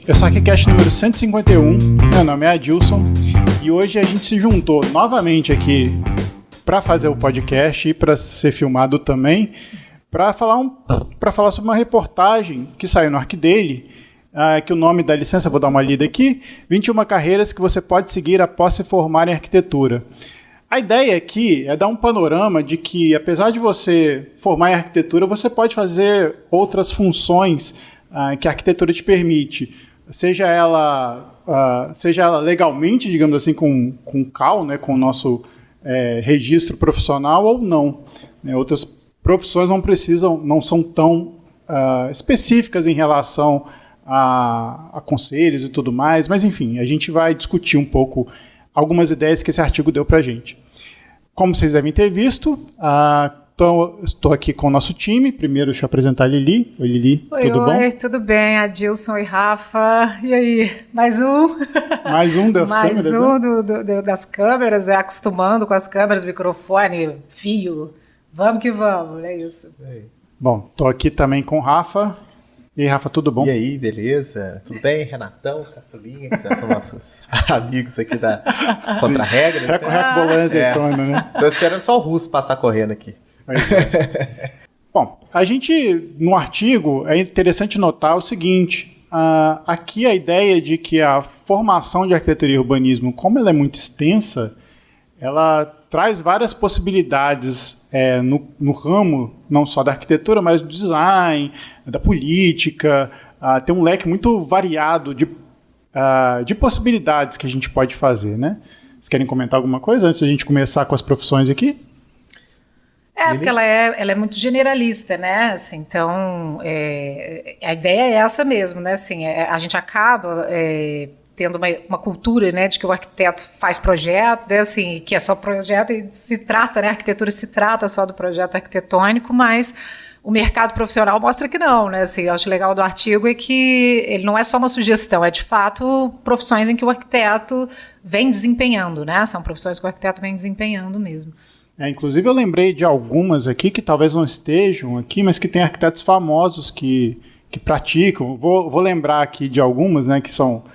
Eu sou ArchiCast número 151, meu nome é Adilson e hoje a gente se juntou novamente aqui para fazer o podcast e para ser filmado também, para falar sobre uma reportagem que saiu no ArchiDaily, que o nome da licença, vou dar uma lida aqui, 21 carreiras que você pode seguir após se formar em arquitetura. A ideia aqui é dar um panorama de que, apesar de você formar em arquitetura, você pode fazer outras funções que a arquitetura te permite, seja ela legalmente, digamos assim, com CAL, né, com o nosso registro profissional ou não. Outras profissões não são tão específicas em relação a conselhos e tudo mais, mas enfim, a gente vai discutir um pouco algumas ideias que esse artigo deu para a gente. Como vocês devem ter visto, estou aqui com o nosso time. Primeiro, deixa eu apresentar a Lili. Oi, Lili, tudo bom? Oi, tudo bem, Adilson e Rafa. E aí, mais um? Mais um das câmeras, Mais um das câmeras, acostumando com as câmeras, microfone, fio. Vamos que vamos, é isso. Bom, estou aqui também com o Rafa. E aí, Rafa, tudo bom? E aí, beleza? Tudo bem? Renatão, Caçulinha, que são nossos amigos aqui da Contra-Regra. Reco-Bolan azeitona, né? Tô esperando só o Russo passar correndo aqui. Bom, a gente, no artigo, é interessante notar o seguinte, aqui a ideia de que a formação de arquitetura e urbanismo, como ela é muito extensa, ela traz várias possibilidades no ramo, não só da arquitetura, mas do design, da política, tem um leque muito variado de possibilidades que a gente pode fazer, né? Vocês querem comentar alguma coisa antes de a gente começar com as profissões aqui? Porque ela é muito generalista, né? Assim, então, a ideia é essa mesmo, né? Assim, a gente acaba tendo uma cultura, né, de que o arquiteto faz projeto, né, assim, que é só projeto e se trata, né? A arquitetura se trata só do projeto arquitetônico, mas o mercado profissional mostra que não, né? Assim, eu acho legal do artigo é que ele não é só uma sugestão, é de fato profissões em que o arquiteto vem desempenhando, né? São profissões que o arquiteto vem desempenhando mesmo. Inclusive eu lembrei de algumas aqui que talvez não estejam aqui, mas que tem arquitetos famosos que praticam. Vou lembrar aqui de algumas, né, que são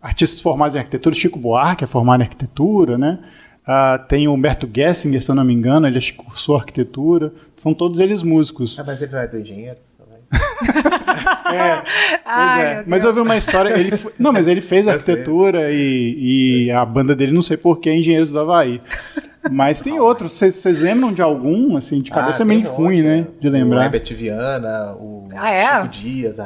artistas formados em arquitetura. Chico Buarque é formado em arquitetura, né? Tem o Humberto Gessinger, se eu não me engano, ele cursou arquitetura. São todos eles músicos. Mas ele não é do engenheiro também? Mas eu vi uma história. Mas ele fez arquitetura e a banda dele, não sei porquê, é Engenheiros do Havaí. Mas tem outros. Vocês lembram de algum? Assim, de cabeça é meio ruim, né? De lembrar. O Herbert Viana, o Chico Dias,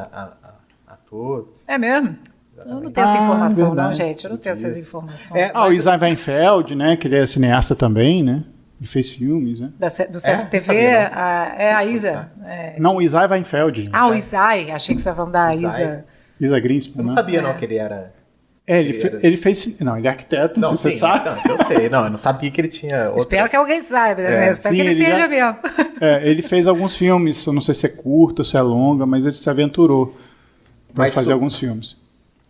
ator. É mesmo? Eu não tenho essa informação, verdade. Não, gente. Eu não tenho essas informações. O Isai Weinfeld, né? Que ele é cineasta também, né? Ele fez filmes, né? Do Sesc TV, a Isa. Não, o Isai Weinfeld. O Isai. Achei que você estava falando da Isa. Isa Greenspan. Eu não sabia, não, que ele era... Ele fez... Não, ele é arquiteto, não sei se você sabe. Não, eu sei. Não, eu não sabia que ele tinha... Espero que alguém saiba, né? Espero que ele seja mesmo. Ele fez alguns filmes, eu não sei se é curto ou se é longa, mas ele se aventurou para fazer alguns filmes.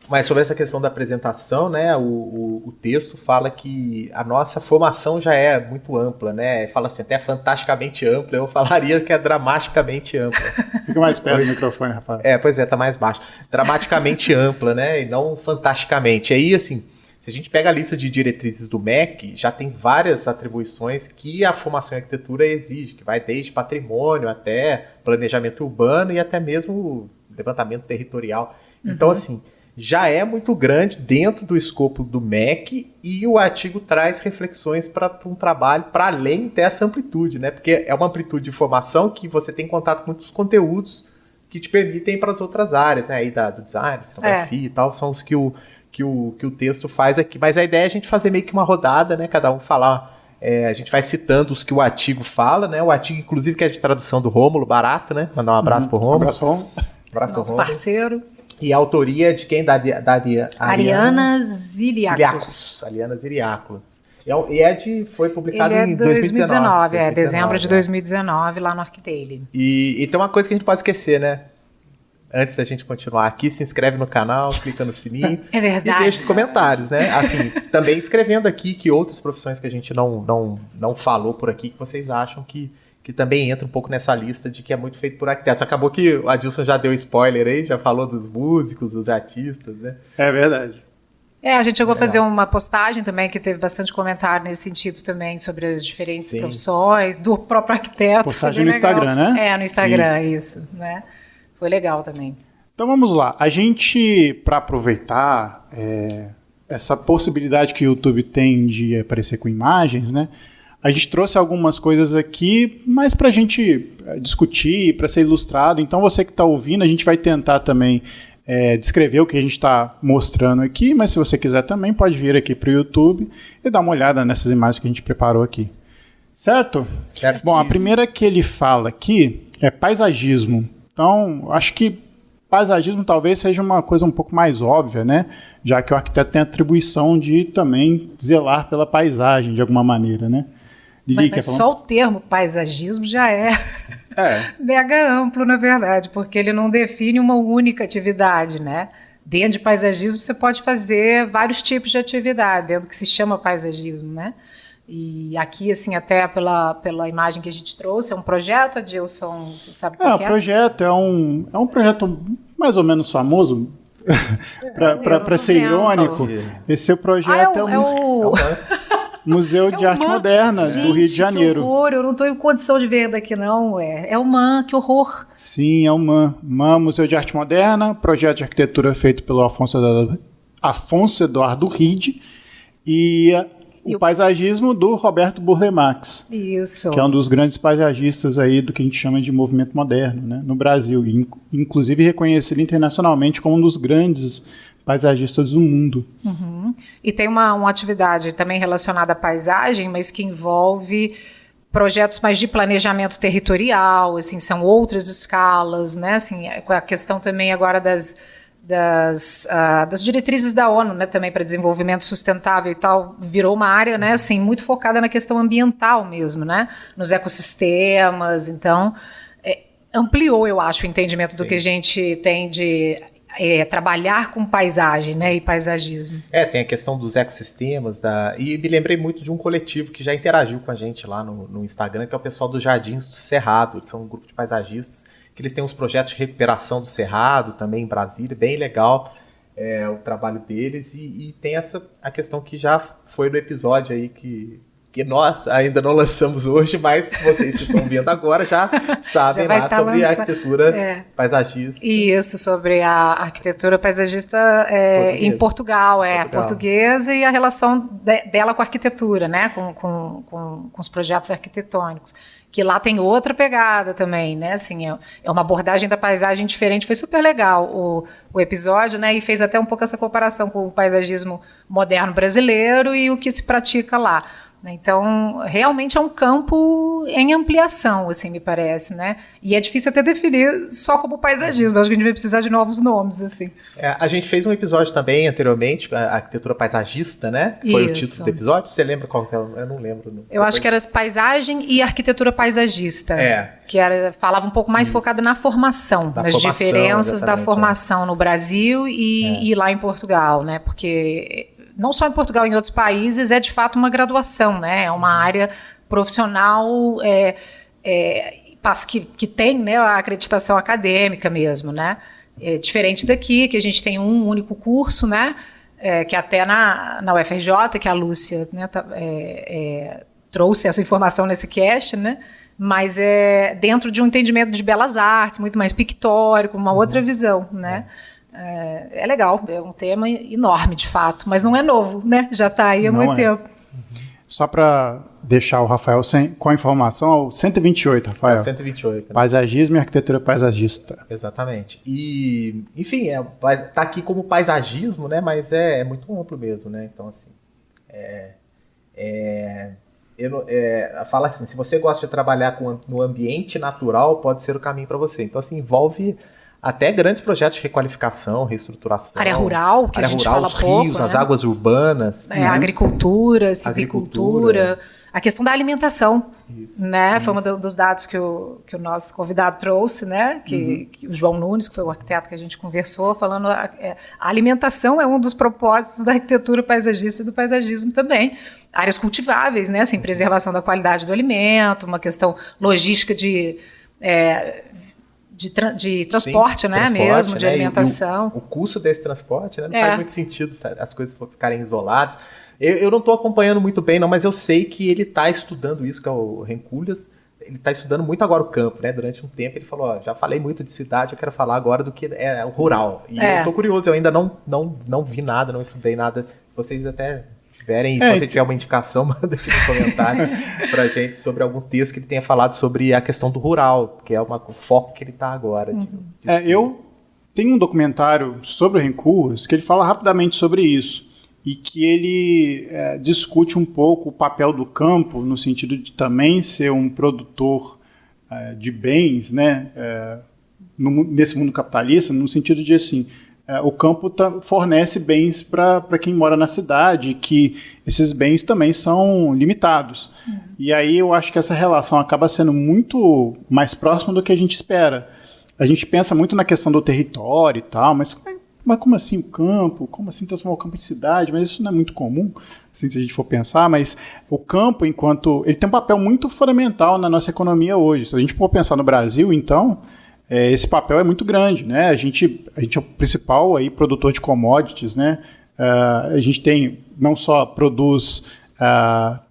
Mas sobre essa questão da apresentação, né, o texto fala que a nossa formação já é muito ampla, né? Fala assim, até fantasticamente ampla. Eu falaria que é dramaticamente ampla. Fica mais perto do microfone, rapaz. Pois é, tá mais baixo. Dramaticamente ampla, né? E não fantasticamente. Aí, assim, se a gente pega a lista de diretrizes do MEC, já tem várias atribuições que a formação em arquitetura exige, que vai desde patrimônio até planejamento urbano e até mesmo levantamento territorial. Então, assim, já é muito grande dentro do escopo do MEC e o artigo traz reflexões para um trabalho para além dessa amplitude, né? Porque é uma amplitude de formação que você tem contato com muitos conteúdos que te permitem para as outras áreas, né? Aí do design, cenografia e tal, são os que o texto faz aqui. Mas a ideia é a gente fazer meio que uma rodada, né? Cada um falar... a gente vai citando os que o artigo fala, né? O artigo, inclusive, que é de tradução do Rômulo Barato, né? Mandar um abraço pro Rômulo. Abraço, Rômulo. Nosso parceiro. E a autoria de quem? Da Ariana Ziriakos. Ariana Ziriakos. Foi publicado em 2019. Dezembro de 2019, lá no ArchiDaily. E tem uma coisa que a gente pode esquecer, né? Antes da gente continuar aqui, se inscreve no canal, clica no sininho. É verdade. E deixa os comentários, né? Assim, também escrevendo aqui que outras profissões que a gente não falou por aqui, que vocês acham que que também entra um pouco nessa lista de que é muito feito por arquitetos. Acabou que o Adilson já deu spoiler aí, já falou dos músicos, dos artistas, né? É verdade. A gente chegou a fazer uma postagem também que teve bastante comentário nesse sentido também, sobre as diferentes profissões, do próprio arquiteto. Postagem no Instagram, né? No Instagram, isso, né? Foi legal também. Então vamos lá. A gente, para aproveitar essa possibilidade que o YouTube tem de aparecer com imagens, né? A gente trouxe algumas coisas aqui, mas para a gente discutir, para ser ilustrado. Então você que está ouvindo, a gente vai tentar também descrever o que a gente está mostrando aqui, mas se você quiser também pode vir aqui para o YouTube e dar uma olhada nessas imagens que a gente preparou aqui. Certo? Certo. Bom, a primeira que ele fala aqui é paisagismo. Então, acho que paisagismo talvez seja uma coisa um pouco mais óbvia, né? Já que o arquiteto tem a atribuição de também zelar pela paisagem de alguma maneira, né? Lili, mas só o termo paisagismo já é mega amplo, na verdade, porque ele não define uma única atividade, né? Dentro de paisagismo você pode fazer vários tipos de atividade, dentro do que se chama paisagismo, né? E aqui, assim, até pela imagem que a gente trouxe, é um projeto, Adilson, você sabe qual é? O projeto é um projeto mais ou menos famoso, para ser irônico. Esse seu projeto é o Museu de Arte Moderna do Rio de Janeiro. Que horror, eu não estou em condição de ver daqui não, é o MAN, que horror. Sim, é o MAN. MAN, Museu de Arte Moderna, projeto de arquitetura feito pelo Afonso Eduardo Ride e o paisagismo do Roberto Burle Marx. Isso. Que é um dos grandes paisagistas aí do que a gente chama de movimento moderno, né, no Brasil, inclusive reconhecido internacionalmente como um dos grandes paisagistas do mundo. Uhum. E tem uma atividade também relacionada à paisagem, mas que envolve projetos mais de planejamento territorial, assim, são outras escalas, né, assim, a questão também agora das diretrizes da ONU, né, também para desenvolvimento sustentável e tal, virou uma área, né, assim, muito focada na questão ambiental mesmo, né, nos ecossistemas, então ampliou, eu acho, o entendimento do que a gente tem de trabalhar com paisagem, né, e paisagismo. Tem a questão dos ecossistemas, e me lembrei muito de um coletivo que já interagiu com a gente lá no Instagram, que é o pessoal dos Jardins do Cerrado. Eles são um grupo de paisagistas, que eles têm uns projetos de recuperação do Cerrado, também em Brasília, bem legal o trabalho deles, e tem a questão que já foi no episódio aí que nós ainda não lançamos hoje, mas vocês que estão vendo agora já sabem lá sobre a arquitetura paisagista. Isso, sobre a arquitetura paisagista em Portugal, portuguesa, e a relação dela com a arquitetura, né, com os projetos arquitetônicos. Que lá tem outra pegada também, né? Assim, é uma abordagem da paisagem diferente. Foi super legal o episódio, né? E fez até um pouco essa comparação com o paisagismo moderno brasileiro e o que se pratica lá. Então, realmente é um campo em ampliação, assim, me parece, né? E é difícil até definir só como paisagismo. Acho que a gente vai precisar de novos nomes, assim. A gente fez um episódio também anteriormente, a arquitetura paisagista, né? Foi o título do episódio. Você lembra qual que é? Eu não lembro. Eu acho que era paisagem e arquitetura paisagista. Que falava um pouco mais focado na formação, nas diferenças da formação no Brasil e lá em Portugal, né? Porque não só em Portugal, em outros países, é de fato uma graduação, né? É uma área profissional que tem, né, a acreditação acadêmica mesmo, né? Diferente daqui, que a gente tem um único curso, né? Que até na UFRJ, que a Lúcia, né, trouxe essa informação nesse cast, né? Mas é dentro de um entendimento de belas artes, muito mais pictórico, uma outra visão, né? É legal, é um tema enorme de fato, mas não é novo, né? Já está aí há muito tempo. Só para deixar o Rafael com a informação, 128, Rafael. 128. Né? Paisagismo e arquitetura paisagista. Exatamente. E, enfim, tá aqui como paisagismo, né? Mas é muito amplo mesmo, né? Então, assim, fala assim, se você gosta de trabalhar no ambiente natural, pode ser o caminho para você. Então, assim, envolve até grandes projetos de requalificação, reestruturação. Área rural, que a gente fala os pouco, rios, né? As águas urbanas. Agricultura, silvicultura, a questão da alimentação, né? Isso. Foi um dos dados que o nosso convidado trouxe, né? Que o João Nunes, que foi o arquiteto que a gente conversou, falando a alimentação é um dos propósitos da arquitetura paisagista e do paisagismo também. Áreas cultiváveis, né? Assim, preservação da qualidade do alimento, uma questão logística de transporte, Sim, né, transporte, mesmo, né? de alimentação. O custo desse transporte, né, não faz muito sentido as coisas ficarem isoladas. Eu não estou acompanhando muito bem, não, mas eu sei que ele está estudando isso, que é o Renculhas. Ele está estudando muito agora o campo, né? Durante um tempo ele falou, já falei muito de cidade, eu quero falar agora do que é o rural. E eu estou curioso, eu ainda não vi nada, não estudei nada. Se vocês até tiverem, se você tiver uma indicação, manda aqui no comentário pra gente sobre algum texto que ele tenha falado sobre a questão do rural, que é o foco que ele está agora. Eu tenho um documentário sobre o Renculhas que ele fala rapidamente sobre isso e que ele discute um pouco o papel do campo no sentido de também ser um produtor de bens, né, nesse mundo capitalista, no sentido de assim, o campo fornece bens para quem mora na cidade, que esses bens também são limitados. E aí eu acho que essa relação acaba sendo muito mais próxima do que a gente espera. A gente pensa muito na questão do território e tal, mas como assim o campo? Como assim transformar o campo em cidade? Mas isso não é muito comum, assim, se a gente for pensar. Mas o campo, ele tem um papel muito fundamental na nossa economia hoje. Se a gente for pensar no Brasil, então, esse papel é muito grande, né? A gente é o principal aí produtor de commodities, né? A gente não só produz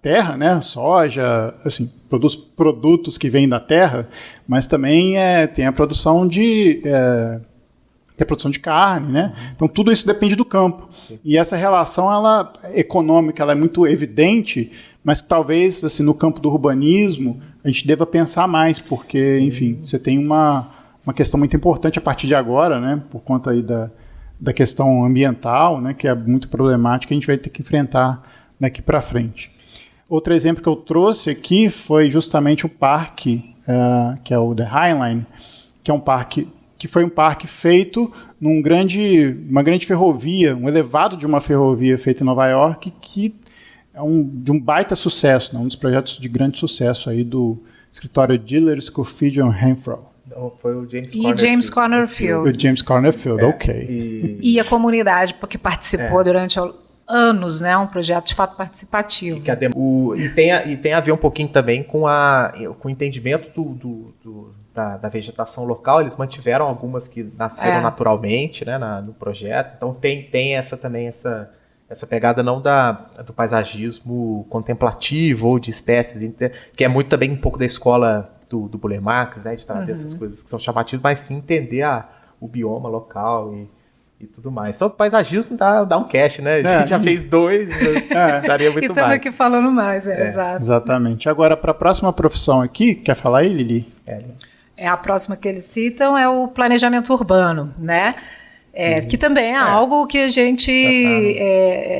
terra, né? Soja, assim, produz produtos que vêm da terra, mas também tem a produção de carne, né? Então tudo isso depende do campo. Sim. E essa relação econômica ela é muito evidente, mas que talvez assim, no campo do urbanismo a gente deva pensar mais, porque, sim, enfim, você tem uma questão muito importante a partir de agora, né? Por conta aí da questão ambiental, né? Que é muito problemática, a gente vai ter que enfrentar daqui para frente. Outro exemplo que eu trouxe aqui foi justamente o parque, que é o The Highline, que é um parque que foi um parque feito uma grande ferrovia, um elevado de uma ferrovia feito em Nova York, que é de um baita sucesso, né? Um dos projetos de grande sucesso aí do escritório Diller, Scofield & Renfrew. Foi o James Cornerfield. O James Cornerfield, ok. E a comunidade, porque participou durante anos, né? Um projeto de fato participativo. E tem a ver um pouquinho também com o entendimento da vegetação local. Eles mantiveram algumas que nasceram naturalmente, né, no projeto. Então tem essa pegada não do paisagismo contemplativo ou de espécies, que é muito também um pouco da escola do Burle Marx, né, de trazer essas coisas que são chamativas, mas sim entender o bioma local e tudo mais. Só o paisagismo dá um cast, né? A gente já fez 2, daria muito mais. E estamos aqui falando mais, exato. Exatamente. Agora, para a próxima profissão aqui, quer falar aí, Lili? A próxima que eles citam é o planejamento urbano, né? Que também é algo que a gente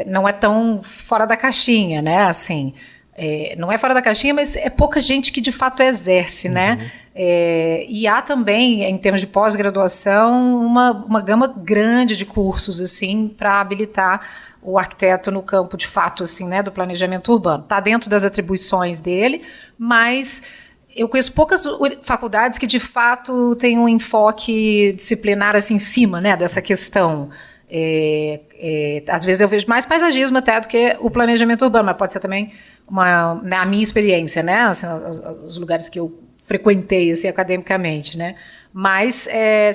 não é tão fora da caixinha, né? Assim, não é fora da caixinha, mas é pouca gente que de fato exerce, né? E há também, em termos de pós-graduação, uma gama grande de cursos assim para habilitar o arquiteto no campo de fato assim, né, do planejamento urbano. Está dentro das atribuições dele, mas eu conheço poucas faculdades que de fato têm um enfoque disciplinar assim, em cima, né, dessa questão. Às vezes eu vejo mais paisagismo até do que o planejamento urbano, mas pode ser também na minha experiência, né, assim, os lugares que eu frequentei assim, academicamente, né? Mas,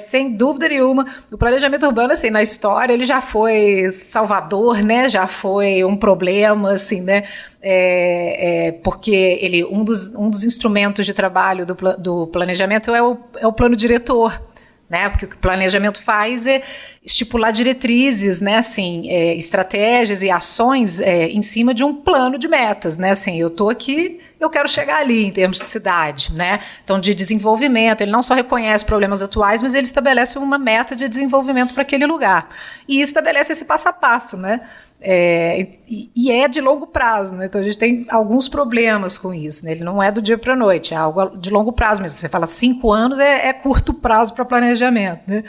sem dúvida nenhuma, o planejamento urbano, assim, na história, ele já foi salvador, né? Já foi um problema, assim, né? Porque um dos instrumentos de trabalho do planejamento é o plano diretor, né? Porque o que o planejamento faz é estipular diretrizes, né? Assim, estratégias e ações em cima de um plano de metas, né? Assim, eu estou aqui, eu quero chegar ali em termos de cidade, né? Então, de desenvolvimento, ele não só reconhece problemas atuais, mas ele estabelece uma meta de desenvolvimento para aquele lugar. E estabelece esse passo a passo, né? E é de longo prazo, né? Então a gente tem alguns problemas com isso, né? Ele não é do dia para a noite, é algo de longo prazo mesmo. Você fala 5 anos é curto prazo para planejamento, né?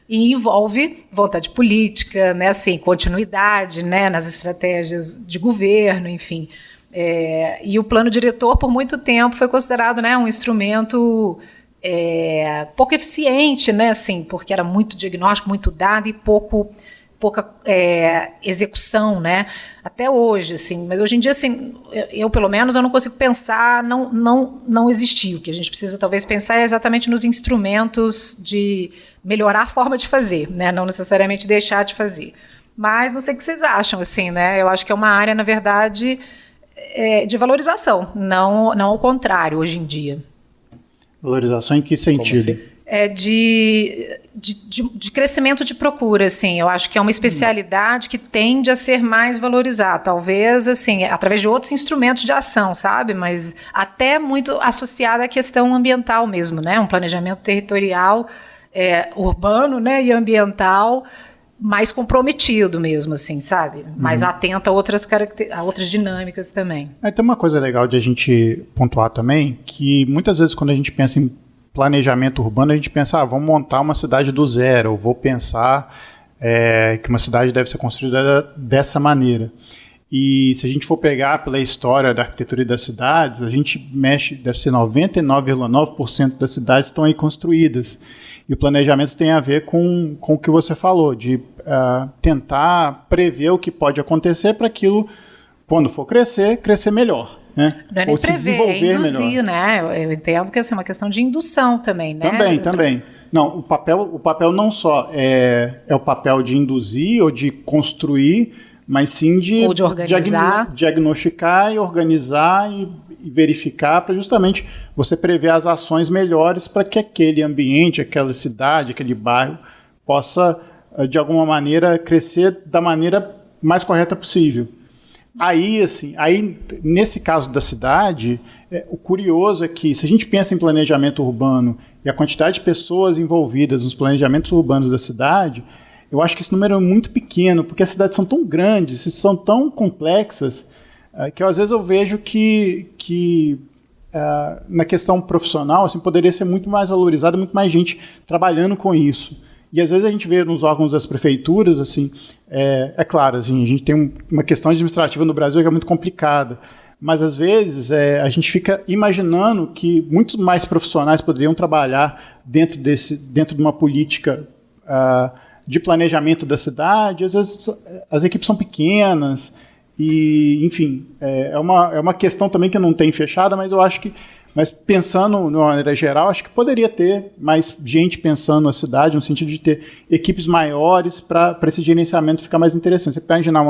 E envolve vontade política, né? Assim, continuidade, né? Nas estratégias de governo, enfim. E o plano diretor, por muito tempo, foi considerado, né, um instrumento pouco eficiente, né, assim, porque era muito diagnóstico, muito dado e pouca execução, né, até hoje, assim. Mas hoje em dia, assim, eu pelo menos, eu não consigo pensar, não existiu. O que a gente precisa talvez pensar é exatamente nos instrumentos de melhorar a forma de fazer, né, não necessariamente deixar de fazer. Mas não sei o que vocês acham, assim, né, eu acho que é uma área, na verdade, de valorização, não ao contrário, hoje em dia. Valorização em que sentido? Como assim? De crescimento de procura, assim. Eu acho que é uma especialidade que tende a ser mais valorizada, talvez, assim, através de outros instrumentos de ação, sabe? Mas até muito associada à questão ambiental mesmo, né? Um planejamento territorial, urbano, né, e ambiental mais comprometido mesmo, assim, sabe? Mais atento a outras dinâmicas também. Tem uma coisa legal de a gente pontuar também, que muitas vezes quando a gente pensa em planejamento urbano, a gente pensa, vamos montar uma cidade do zero, ou vou pensar que uma cidade deve ser construída dessa maneira. E se a gente for pegar pela história da arquitetura e das cidades, a gente mexe, deve ser 99,9% das cidades estão aí construídas. E o planejamento tem a ver com o que você falou, de tentar prever o que pode acontecer para aquilo, quando for crescer melhor. Né? Não é nem ou se prever, desenvolver é induzir, melhor. Né? Eu entendo que é uma questão de indução também, né? Também. Não, o papel não só é o papel de induzir ou de construir, mas sim de organizar. Diagnosticar e organizar e verificar para justamente você prever as ações melhores para que aquele ambiente, aquela cidade, aquele bairro possa, de alguma maneira, crescer da maneira mais correta possível. Aí, nesse caso da cidade, o curioso é que, se a gente pensa em planejamento urbano e a quantidade de pessoas envolvidas nos planejamentos urbanos da cidade, eu acho que esse número é muito pequeno, porque as cidades são tão grandes, são tão complexas, que às vezes eu vejo que na questão profissional assim, poderia ser muito mais valorizado, muito mais gente trabalhando com isso. E às vezes a gente vê nos órgãos das prefeituras, assim, claro, assim, a gente tem uma questão administrativa no Brasil que é muito complicada, mas às vezes a gente fica imaginando que muitos mais profissionais poderiam trabalhar dentro de uma política de planejamento da cidade. Às vezes as equipes são pequenas e, enfim, é uma questão também que não tem fechada, mas eu acho que, mas pensando de uma maneira geral, acho que poderia ter mais gente pensando na cidade, no sentido de ter equipes maiores para esse gerenciamento ficar mais interessante. Você pode imaginar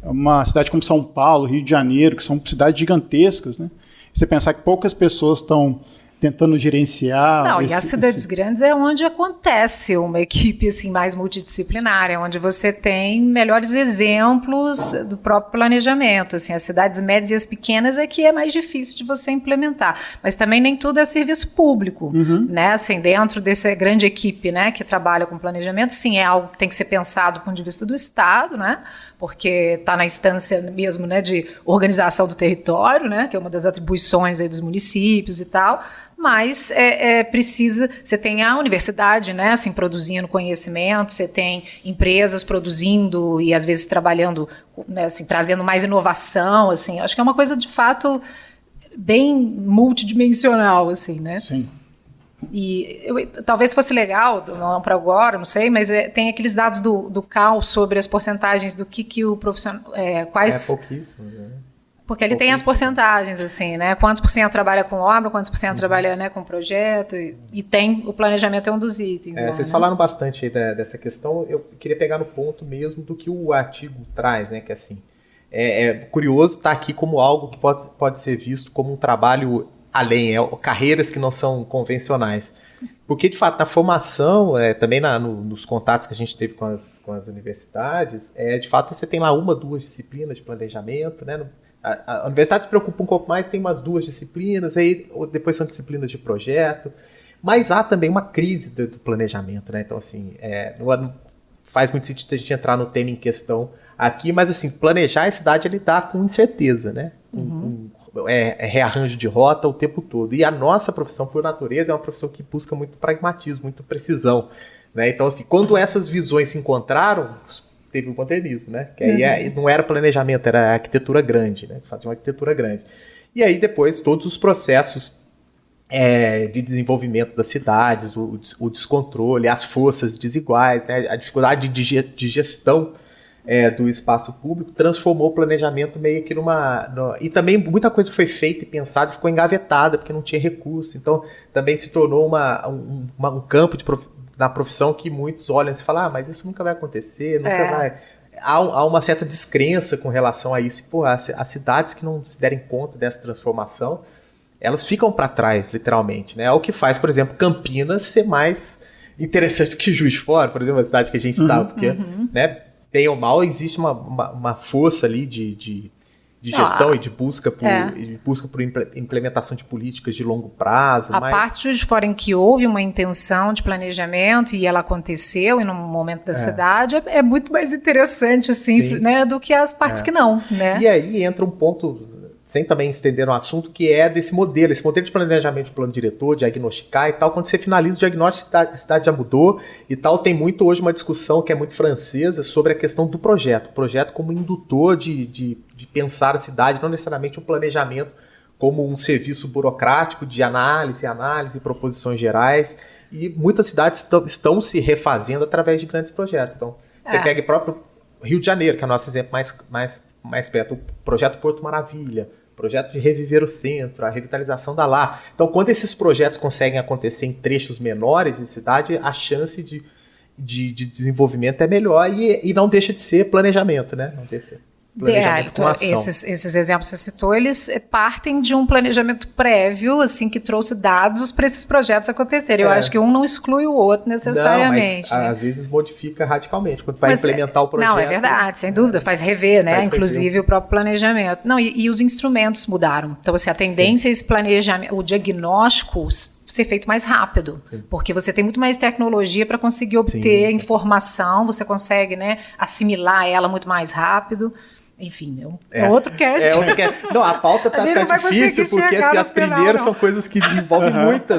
uma cidade como São Paulo, Rio de Janeiro, que são cidades gigantescas, né? Você pensar que poucas pessoas estão tentando gerenciar... Não, e as cidades grandes é onde acontece uma equipe assim, mais multidisciplinar, é onde você tem melhores exemplos do próprio planejamento. Assim, as cidades médias e as pequenas é que é mais difícil de você implementar. Mas também nem tudo é serviço público. Né? Assim, dentro dessa grande equipe, né, que trabalha com planejamento, sim, é algo que tem que ser pensado do ponto de vista do Estado, né? Porque está na instância mesmo, né, de organização do território, né, que é uma das atribuições aí dos municípios e tal, mas precisa, você tem a universidade, né, assim, produzindo conhecimento, você tem empresas produzindo e às vezes trabalhando, né, assim, trazendo mais inovação, assim, acho que é uma coisa de fato bem multidimensional, assim, né? Sim. E talvez fosse legal, não para agora, não sei, mas tem aqueles dados do CAL sobre as porcentagens do que o profissional... quais... pouquíssimo, né? Porque ele tem as porcentagens, assim, né? Quantos por cento trabalha com obra, quantos por cento trabalha, né, com projeto, e tem o planejamento é um dos itens. Vocês falaram bastante aí dessa questão, eu queria pegar no ponto mesmo do que o artigo traz, né? Que assim, curioso estar aqui como algo que pode ser visto como um trabalho além, carreiras que não são convencionais. Porque, de fato, na formação, também nos contatos que a gente teve com as universidades, de fato, você tem lá 1, 2 disciplinas de planejamento, né? A universidade se preocupa um pouco mais, tem umas 2 disciplinas, aí depois são disciplinas de projeto, mas há também uma crise do planejamento, né? Então, assim, não faz muito sentido a gente entrar no tema em questão aqui, mas, assim, planejar a cidade é lidar com incerteza, né? Rearranjo de rota o tempo todo. E a nossa profissão, por natureza, é uma profissão que busca muito pragmatismo, muito precisão, né? Então, assim, quando essas visões se encontraram, teve o modernismo, né? Que aí não era planejamento, era arquitetura grande, né? Você fazia uma arquitetura grande. E aí depois todos os processos de desenvolvimento das cidades, o descontrole, as forças desiguais, né? A dificuldade de gestão do espaço público transformou o planejamento meio que e também muita coisa foi feita e pensada e ficou engavetada porque não tinha recurso. Então também se tornou um campo na profissão que muitos olham e falam, mas isso nunca vai acontecer, nunca vai. Há uma certa descrença com relação a isso. Pô, as cidades que não se derem conta dessa transformação, elas ficam para trás, literalmente, né? É o que faz, por exemplo, Campinas ser mais interessante do que Juiz de Fora, por exemplo, a cidade que a gente está, porque, né, bem ou mal, existe uma força ali de gestão e de busca por implementação de políticas de longo prazo. A parte de Juiz de Fora em que houve uma intenção de planejamento e ela aconteceu em um momento da cidade é muito mais interessante assim, né, do que as partes que não. Né? E aí entra um ponto, sem também estender no assunto, que é esse modelo de planejamento de plano diretor, diagnosticar e tal. Quando você finaliza o diagnóstico, a cidade já mudou e tal. Tem muito hoje uma discussão que é muito francesa sobre a questão do projeto. O projeto como indutor de pensar a cidade, não necessariamente um planejamento como um serviço burocrático de análise, proposições gerais. E muitas cidades estão se refazendo através de grandes projetos. Então, você pega o próprio Rio de Janeiro, que é o nosso exemplo mais perto, o projeto Porto Maravilha, projeto de reviver o centro, a revitalização da Lá. Então, quando esses projetos conseguem acontecer em trechos menores de cidade, a chance de desenvolvimento é melhor e não deixa de ser planejamento, né? Não deixa de ser planejamento com ação. Esses exemplos que você citou, eles partem de um planejamento prévio, assim, que trouxe dados para esses projetos acontecerem. Eu acho que um não exclui o outro necessariamente. Não, mas às vezes modifica radicalmente. Quando vai implementar o projeto... Não, é verdade, sem dúvida. Faz rever, né? Inclusive o próprio planejamento. Não, e os instrumentos mudaram. Então, assim, a tendência é esse planejamento, o diagnóstico ser feito mais rápido, porque você tem muito mais tecnologia para conseguir obter informação, você consegue, né, assimilar ela muito mais rápido. Enfim, é outro cast. Não, a pauta tá difícil, porque assim, as primeiras são coisas que envolvem muito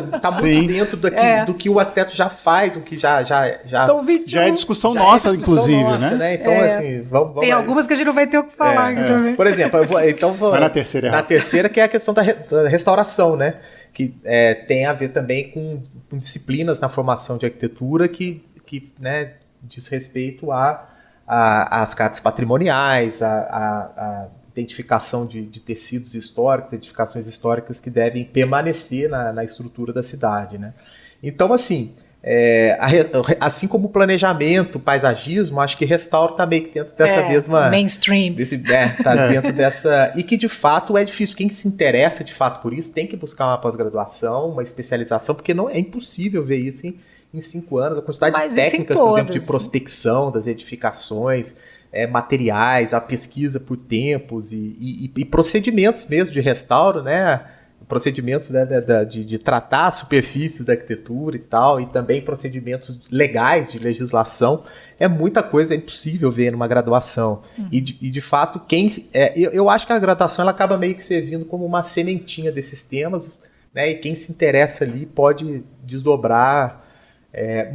dentro do que o arquiteto já faz, o que já é discussão nossa, inclusive, né? Então, assim, vamos... Tem algumas que a gente não vai ter o que falar aqui também. Por exemplo, vai na terceira. Na terceira, que é a questão da restauração, né? Que tem a ver também com disciplinas na formação de arquitetura que né, diz respeito às cartas patrimoniais, a identificação de tecidos históricos, edificações históricas que devem permanecer na estrutura da cidade, né? Então, assim, assim como o planejamento, paisagismo, acho que restauro está meio que dentro dessa mesma... mainstream. Está dentro dessa... E que, de fato, é difícil. Quem se interessa, de fato, por isso, tem que buscar uma pós-graduação, uma especialização, porque não é impossível ver isso em 5 anos. A quantidade de técnicas, por exemplo, de prospecção das edificações, materiais, a pesquisa por tempos e procedimentos mesmo de restauro, né? Procedimentos de tratar as superfícies da arquitetura e tal, e também procedimentos legais de legislação, muita coisa, é impossível ver numa graduação. E de fato, eu acho que a graduação ela acaba meio que servindo como uma sementinha desses temas, né, e quem se interessa ali pode desdobrar,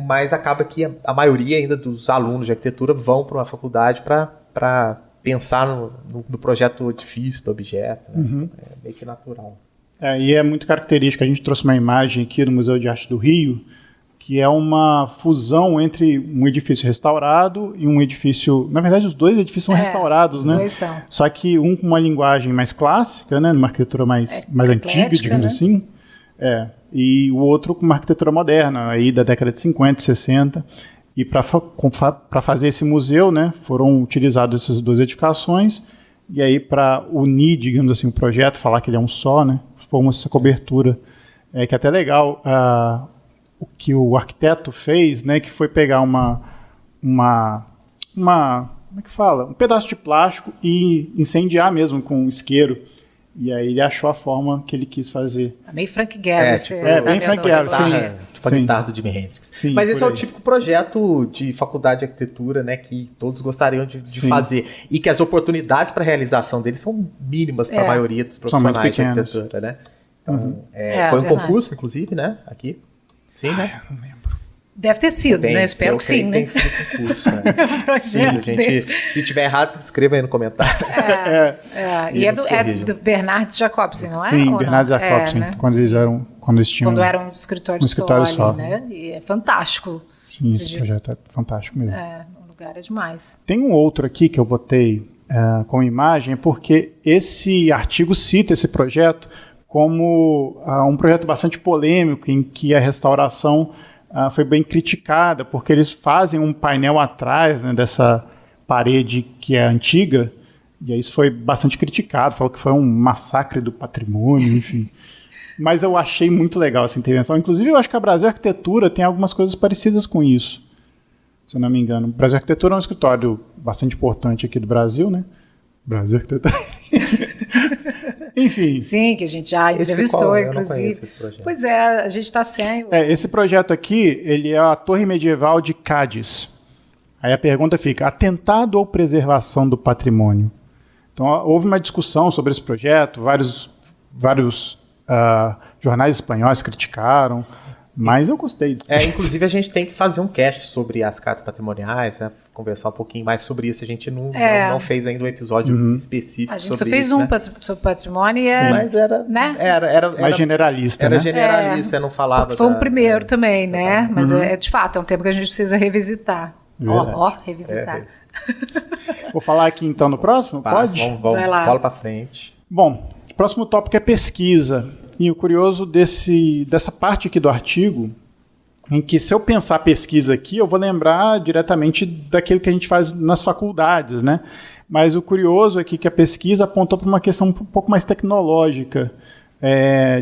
mas acaba que a maioria ainda dos alunos de arquitetura vão para uma faculdade para pensar no projeto difícil do objeto, né? É meio que natural. E é muito característico, a gente trouxe uma imagem aqui no Museu de Arte do Rio, que é uma fusão entre um edifício restaurado e um edifício... Na verdade, os dois edifícios são restaurados, né? Dois são. Só que um com uma linguagem mais clássica, né? Uma arquitetura mais antiga, digamos, né? Assim. E o outro com uma arquitetura moderna, aí da década de 50, 60. E para fazer esse museu, né, foram utilizadas essas duas edificações. E aí, para unir, digamos assim, o projeto, falar que ele é um só, né? Formou essa cobertura, que é até legal o que o arquiteto fez, né, que foi pegar uma como é que fala? Um pedaço de plástico e incendiar mesmo com um isqueiro. E aí ele achou a forma que ele quis fazer. Meio Frank Gehry. Bem Frank Gehry, tipo a guitarra do Jimi Hendrix. Sim, mas esse é o típico projeto de faculdade de arquitetura, né, que todos gostariam de fazer. E que as oportunidades para a realização deles são mínimas para a maioria dos profissionais de arquitetura, né? Então, foi um concurso, inclusive, né? Aqui. Sim, né? Eu não lembro. Deve ter sido, né? Espero que sim, né? Tem sido concurso, né? Sim, gente, se tiver errado, escreva aí no comentário. E é do Bernard Jacobsen, não é? Sim, Bernard Jacobsen, né? quando eles tinham... Quando era um escritório só ali, né? E é fantástico. Sim, esse projeto é fantástico mesmo. O lugar é demais. Tem um outro aqui que eu botei com imagem, porque esse artigo cita esse projeto como um projeto bastante polêmico, em que a restauração foi bem criticada, porque eles fazem um painel atrás, né, dessa parede que é antiga, e aí isso foi bastante criticado, falou que foi um massacre do patrimônio, enfim. Mas eu achei muito legal essa intervenção. Inclusive, eu acho que a Brasil Arquitetura tem algumas coisas parecidas com isso, se eu não me engano. O Brasil Arquitetura é um escritório bastante importante aqui do Brasil, né? Brasil Arquitetura. Enfim. Sim, que a gente já entrevistou, inclusive. Pois é, a gente está sem. Esse projeto aqui, ele é a Torre Medieval de Cádiz. Aí a pergunta fica: atentado ou preservação do patrimônio? Então, houve uma discussão sobre esse projeto, vários jornais espanhóis criticaram, mas eu gostei disso. Inclusive, a gente tem que fazer um cast sobre as cartas patrimoniais, né? Conversar um pouquinho mais sobre isso. A gente não fez ainda um episódio específico sobre isso. A gente só fez sobre patrimônio e mas era, né? era mais generalista, era generalista, não falava. Porque foi um primeiro também, né? Mas de fato, é um tema que a gente precisa revisitar. Revisitar. Vou falar aqui então no próximo? Pode? Vamos bola para frente. Bom, o próximo tópico é pesquisa. E o curioso dessa parte aqui do artigo, em que se eu pensar pesquisa aqui, eu vou lembrar diretamente daquilo que a gente faz nas faculdades, né? Mas o curioso aqui é que a pesquisa apontou para uma questão um pouco mais tecnológica,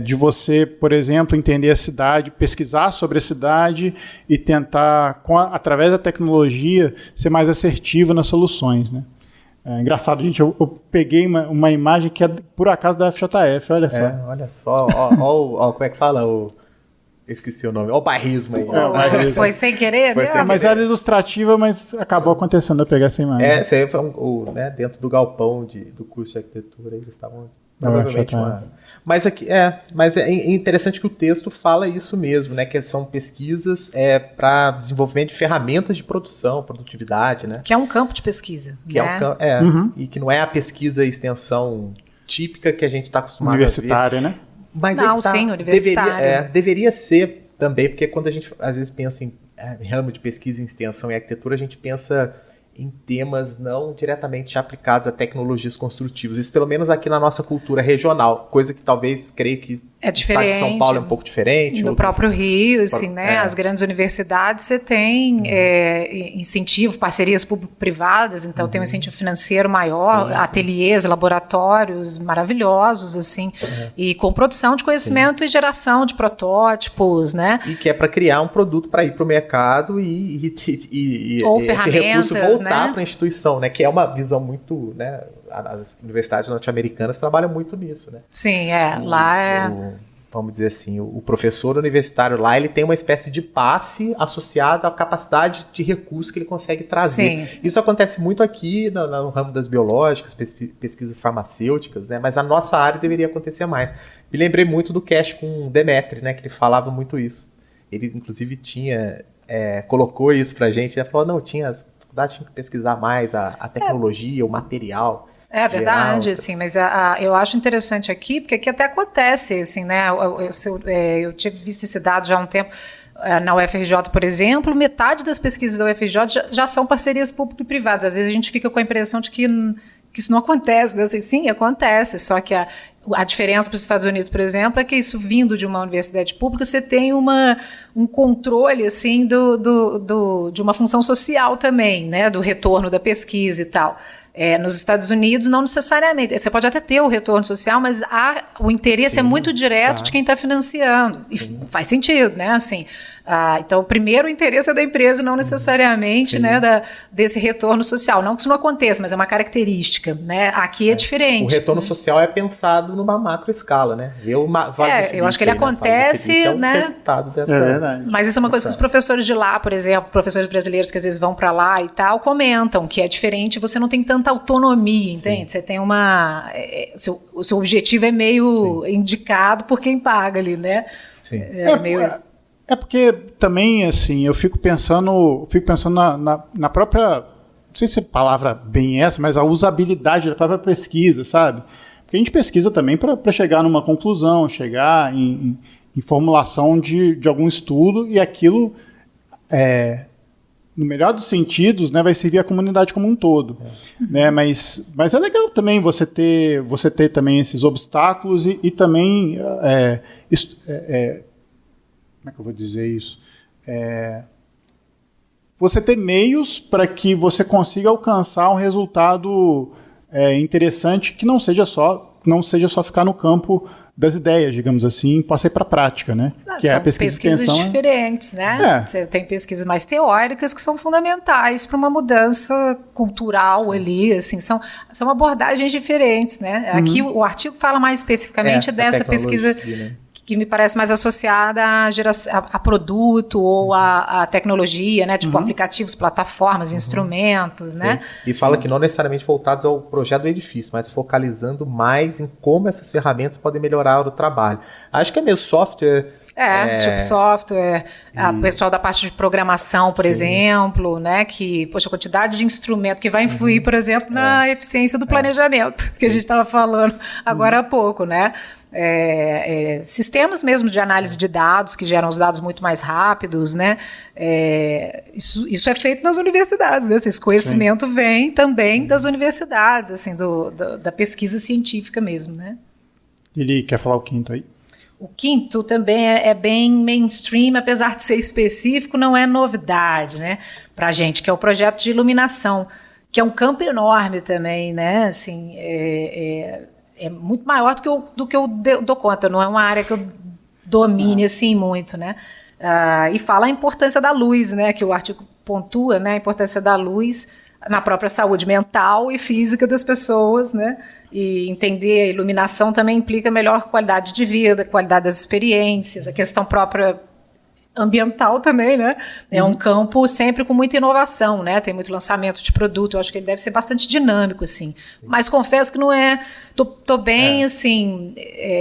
de você, por exemplo, entender a cidade, pesquisar sobre a cidade e tentar, através da tecnologia, ser mais assertivo nas soluções, né? É engraçado, gente, eu peguei uma imagem que é, por acaso, da FJF, olha só. Olha só, ó, como é que fala? Esqueci o nome, ó o bairrismo aí. Foi sem querer, né? Mas era ilustrativa, mas acabou acontecendo eu pegar essa imagem. Esse aí foi dentro do galpão do curso de arquitetura, eles estavam provavelmente Mas é interessante que o texto fala isso mesmo, né? Que são pesquisas para desenvolvimento de ferramentas de produtividade, né? Que é um campo de pesquisa. E que não é a pesquisa e extensão típica que a gente está acostumado universitária, a ver. Né? Mas universitária. Deveria ser também, porque quando a gente às vezes pensa em ramo de pesquisa em extensão e arquitetura, a gente pensa em temas não diretamente aplicados a tecnologias construtivas. Isso pelo menos aqui na nossa cultura regional, coisa que talvez, creio que no estado de São Paulo é um pouco diferente. No próprio Rio, assim, né? As grandes universidades, você tem incentivo, parcerias público-privadas, então tem um incentivo financeiro maior, ateliês, laboratórios maravilhosos, assim, e com produção de conhecimento e geração de protótipos, né? E que é para criar um produto para ir para o mercado e esse recurso voltar para a instituição, né? Que é uma visão muito, né? As universidades norte-americanas trabalham muito nisso, né? Sim, lá vamos dizer assim, o professor universitário lá, ele tem uma espécie de passe associado à capacidade de recurso que ele consegue trazer. Sim. Isso acontece muito aqui no ramo das biológicas, pesquisas farmacêuticas, né? Mas a nossa área deveria acontecer mais. Me lembrei muito do cast com o Demetri, né? Que ele falava muito isso. Ele, inclusive, colocou isso pra gente, ele falou, as faculdades tinham que pesquisar mais a tecnologia, o material. É verdade, assim, mas eu acho interessante aqui, porque aqui até acontece, assim, né? Eu tive visto esse dado já há um tempo. Na UFRJ, por exemplo, metade das pesquisas da UFRJ já são parcerias público-privadas. Às vezes a gente fica com a impressão de que isso não acontece, né? Assim, sim, acontece, só que a diferença para os Estados Unidos, por exemplo, é que isso vindo de uma universidade pública, você tem um controle assim, de uma função social também, né? Do retorno da pesquisa e tal. Nos Estados Unidos, não necessariamente. Você pode até ter o retorno social, mas o interesse é muito direto de quem está financiando. E faz sentido, né? Assim, então, primeiro, o interesse é da empresa, não necessariamente né, desse retorno social. Não que isso não aconteça, mas é uma característica. Né? Aqui é diferente. O retorno social é pensado numa macro escala, né? Eu acho que ele acontece, é um né? resultado dessa... Mas isso é uma coisa que os professores de lá, por exemplo, professores brasileiros que às vezes vão para lá e tal, comentam que é diferente, você não tem tanta autonomia, entende? Você tem o seu objetivo é meio indicado por quem paga ali, né? Sim. Meio É porque também, assim, eu fico pensando na própria, não sei se a palavra bem essa, mas a usabilidade da própria pesquisa, sabe? Porque a gente pesquisa também para chegar numa conclusão, chegar em formulação de algum estudo, e aquilo, no melhor dos sentidos, né, vai servir à comunidade como um todo. Né? Mas é legal também você ter também esses obstáculos e também... como é que eu vou dizer isso? Você ter meios para que você consiga alcançar um resultado interessante que não seja só ficar no campo das ideias, digamos assim, possa ir para a prática, né? Que é a pesquisa de extensão. Diferentes, né? Você tem pesquisas mais teóricas que são fundamentais para uma mudança cultural ali, assim, são abordagens diferentes, né? Aqui o artigo fala mais especificamente dessa pesquisa, né? Que me parece mais associada a produto ou a tecnologia, né? Tipo aplicativos, plataformas, instrumentos, né? E fala que não necessariamente voltados ao projeto do edifício, mas focalizando mais em como essas ferramentas podem melhorar o trabalho. Acho que é mesmo software... tipo software, o pessoal da parte de programação, por exemplo, né, que, poxa, a quantidade de instrumento que vai influir, por exemplo, na eficiência do planejamento, que a gente estava falando agora há pouco, né? Sistemas mesmo de análise de dados, que geram os dados muito mais rápidos, né? Isso é feito nas universidades, né? Esse conhecimento vem também das universidades, assim, da pesquisa científica mesmo, né? Ele quer falar o quinto aí? O quinto também é bem mainstream, apesar de ser específico, não é novidade, né, para a gente, que é o projeto de iluminação, que é um campo enorme também, né, assim, é muito maior do que eu dou conta, não é uma área que eu domine assim muito, né, e fala a importância da luz, né, que o artigo pontua, né, a importância da luz na própria saúde mental e física das pessoas, né. E entender a iluminação também implica melhor qualidade de vida, qualidade das experiências, a questão própria ambiental também, né? É um campo sempre com muita inovação, né? Tem muito lançamento de produto, eu acho que ele deve ser bastante dinâmico, assim. Sim. Mas confesso que não é... Tô bem, assim...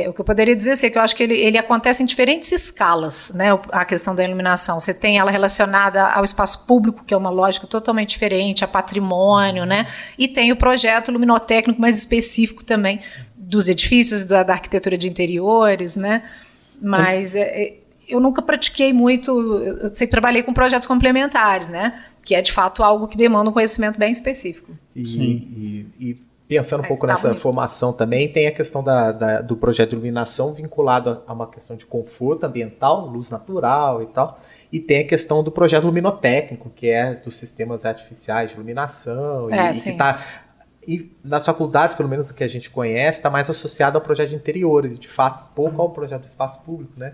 o que eu poderia dizer assim, é que eu acho que ele acontece em diferentes escalas, né? A questão da iluminação. Você tem ela relacionada ao espaço público, que é uma lógica totalmente diferente, a patrimônio, né? E tem o projeto luminotécnico mais específico também dos edifícios, da arquitetura de interiores, né? Mas... eu nunca pratiquei muito, eu sempre trabalhei com projetos complementares, né? Que é, de fato, algo que demanda um conhecimento bem específico. E pensando um pouco nessa formação também, tem a questão do projeto de iluminação vinculado a uma questão de conforto ambiental, luz natural e tal, e tem a questão do projeto luminotécnico, que é dos sistemas artificiais de iluminação, e que está... E nas faculdades, pelo menos o que a gente conhece, está mais associado ao projeto de interiores, e de fato pouco ao projeto do espaço público, né?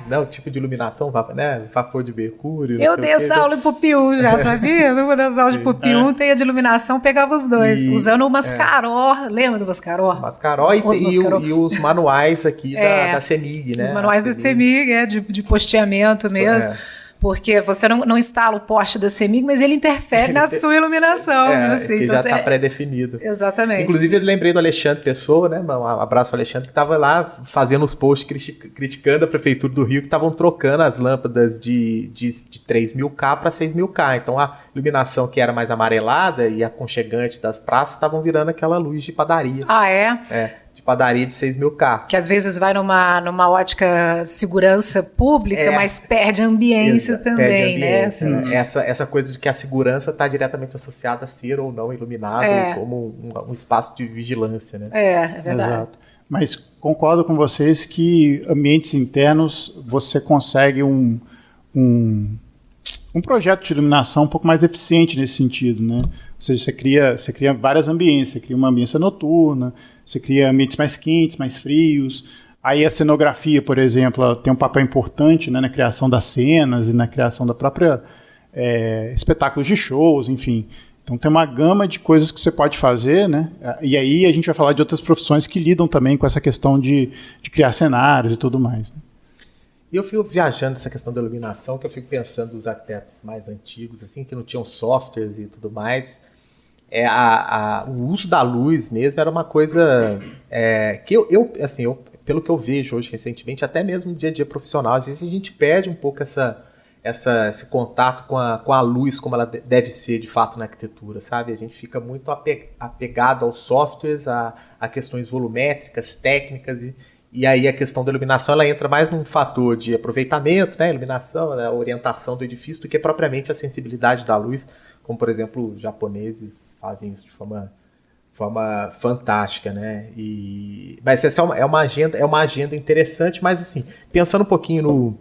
Não, tipo de iluminação, né? Vapor de mercúrio. Eu dei essa aula em Pupiú já, sabia? Numa das aulas de Pupiú tem a de iluminação, pegava os dois, usando o mascaró. Lembra do mascaró? Mascaró e os manuais aqui da CEMIG, né? Os manuais da CEMIG, de posteamento mesmo. Porque você não instala o poste da CEMIG, mas ele interfere na sua iluminação. Assim, que então já está pré-definido. Exatamente. Inclusive, eu lembrei do Alexandre Pessoa, né? Um abraço para o Alexandre, que estava lá fazendo os posts criticando a Prefeitura do Rio, que estavam trocando as lâmpadas de 3.000K para 6.000K. Então, a iluminação que era mais amarelada e aconchegante das praças estavam virando aquela luz de padaria. Ah, é? De padaria de 6.000K. Que às vezes vai numa ótica segurança pública, mas perde a ambiência também, perde a ambiência, né? Essa coisa de que a segurança está diretamente associada a ser ou não iluminado como um espaço de vigilância, né? É verdade. Exato. Mas concordo com vocês que ambientes internos você consegue um projeto de iluminação um pouco mais eficiente nesse sentido, né? Ou seja, você cria várias ambiências, você cria uma ambiência noturna, você cria ambientes mais quentes, mais frios. Aí a cenografia, por exemplo, ela tem um papel importante, né, na criação das cenas e na criação da própria espetáculos de shows, enfim. Então tem uma gama de coisas que você pode fazer, né? E aí a gente vai falar de outras profissões que lidam também com essa questão de criar cenários e tudo mais, né? E eu fico viajando nessa questão da iluminação, que eu fico pensando dos arquitetos mais antigos, assim, que não tinham softwares e tudo mais. O uso da luz mesmo era uma coisa que eu pelo que eu vejo hoje recentemente, até mesmo no dia a dia profissional, às vezes a gente perde um pouco esse contato com a luz como ela deve ser de fato na arquitetura, sabe? A gente fica muito apegado aos softwares, a questões volumétricas, técnicas, e aí a questão da iluminação ela entra mais num fator de aproveitamento, né? Iluminação, né? A orientação do edifício, do que propriamente a sensibilidade da luz, como por exemplo os japoneses fazem isso de forma fantástica, né? Mas essa é uma agenda interessante, mas assim, pensando um pouquinho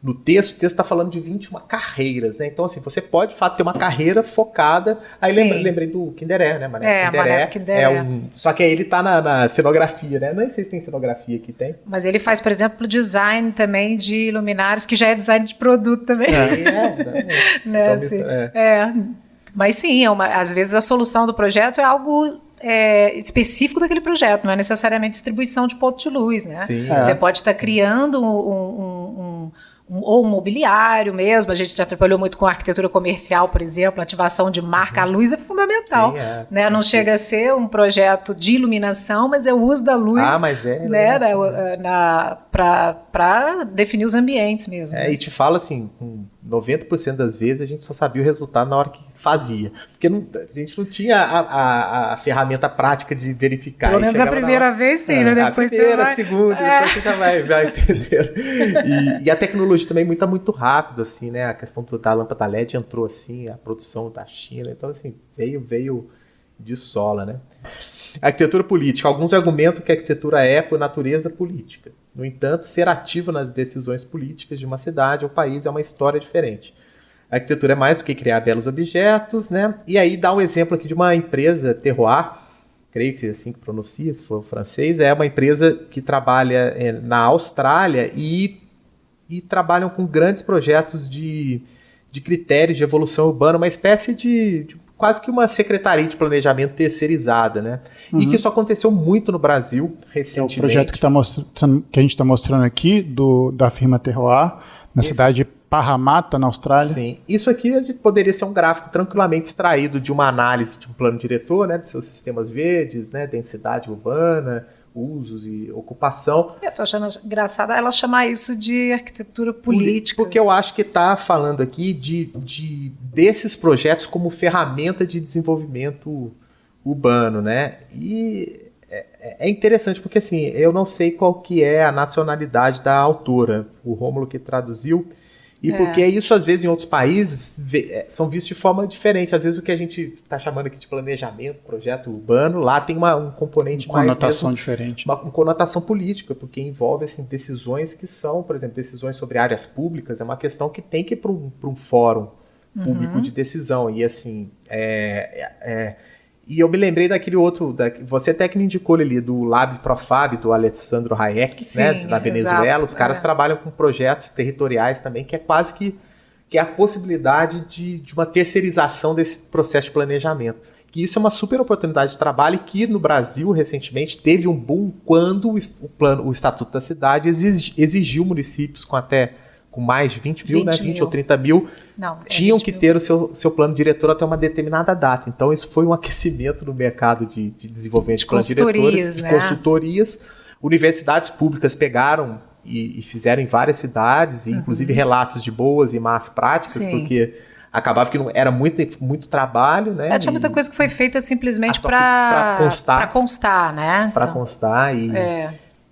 no texto, o texto está falando de 21 carreiras, né? Então, assim, você pode, de fato, ter uma carreira focada. Aí lembrei do Kinderé, né? Mané Kinderé. Só que aí ele está na cenografia, né? Não sei se tem cenografia aqui, tem. Mas ele faz, por exemplo, design também de luminárias, que já é design de produto também. Né? Então, mas sim, às vezes a solução do projeto é algo específico daquele projeto, não é necessariamente distribuição de ponto de luz, né? Sim, Você pode estar criando ou um mobiliário mesmo. A gente já trabalhou muito com arquitetura comercial, por exemplo, ativação de marca. A luz é fundamental. Sim, né? Não chega a ser um projeto de iluminação, mas é o uso da luz né? Para definir os ambientes mesmo. E te falo assim, 90% das vezes a gente só sabia o resultado na hora que fazia. Porque a gente não tinha a ferramenta prática de verificar. Pelo menos a primeira vez tem, né? Depois a primeira, a segunda, depois você já vai entender. E a tecnologia também muito rápido, assim, né? A questão da lâmpada LED entrou assim, a produção da China. Então, assim, veio de sola, né? Arquitetura política. Alguns argumentam que a arquitetura é, por natureza, política. No entanto, ser ativo nas decisões políticas de uma cidade ou país é uma história diferente. A arquitetura é mais do que criar belos objetos, né? E aí dá um exemplo aqui de uma empresa, Terroir, creio que é assim que pronuncia, se for francês, é uma empresa que trabalha na Austrália e trabalham com grandes projetos de critérios de evolução urbana, uma espécie de quase que uma secretaria de planejamento terceirizada, né? E que isso aconteceu muito no Brasil recentemente. É o projeto que a gente está mostrando aqui, da firma Terroir, na cidade de Parramatta, na Austrália. Sim. Isso aqui poderia ser um gráfico tranquilamente extraído de uma análise de um plano diretor, né? De seus sistemas verdes, né? Densidade urbana, usos e ocupação. Eu tô achando engraçado ela chamar isso de arquitetura política. Porque eu acho que está falando aqui desses projetos como ferramenta de desenvolvimento urbano, né? E é interessante porque, assim, eu não sei qual que é a nacionalidade da autora, o Rômulo que traduziu, e porque isso, às vezes, em outros países, são vistos de forma diferente. Às vezes, o que a gente está chamando aqui de planejamento, projeto urbano, lá tem um componente mais... Conotação diferente. Uma conotação política, porque envolve, assim, decisões que são, por exemplo, decisões sobre áreas públicas, é uma questão que tem que ir para um fórum público de decisão. E, assim, e eu me lembrei daquele outro, você até que me indicou ali, do Lab Profab, do Alessandro Hayek, né, da Venezuela. Exato, os caras trabalham com projetos territoriais também, que é quase que é a possibilidade de uma terceirização desse processo de planejamento. Que isso é uma super oportunidade de trabalho e que no Brasil, recentemente, teve um boom quando o Estatuto da Cidade exigiu municípios com mais de 20 mil, né? 20 ou 30 mil, tinham que ter o seu plano diretor até uma determinada data. Então, isso foi um aquecimento no mercado de desenvolvimento de planos diretores, de consultorias. Universidades públicas pegaram e fizeram em várias cidades, e inclusive relatos de boas e más práticas, porque acabava que não era muito trabalho, né? Tinha muita coisa que foi feita simplesmente para constar, né? Para constar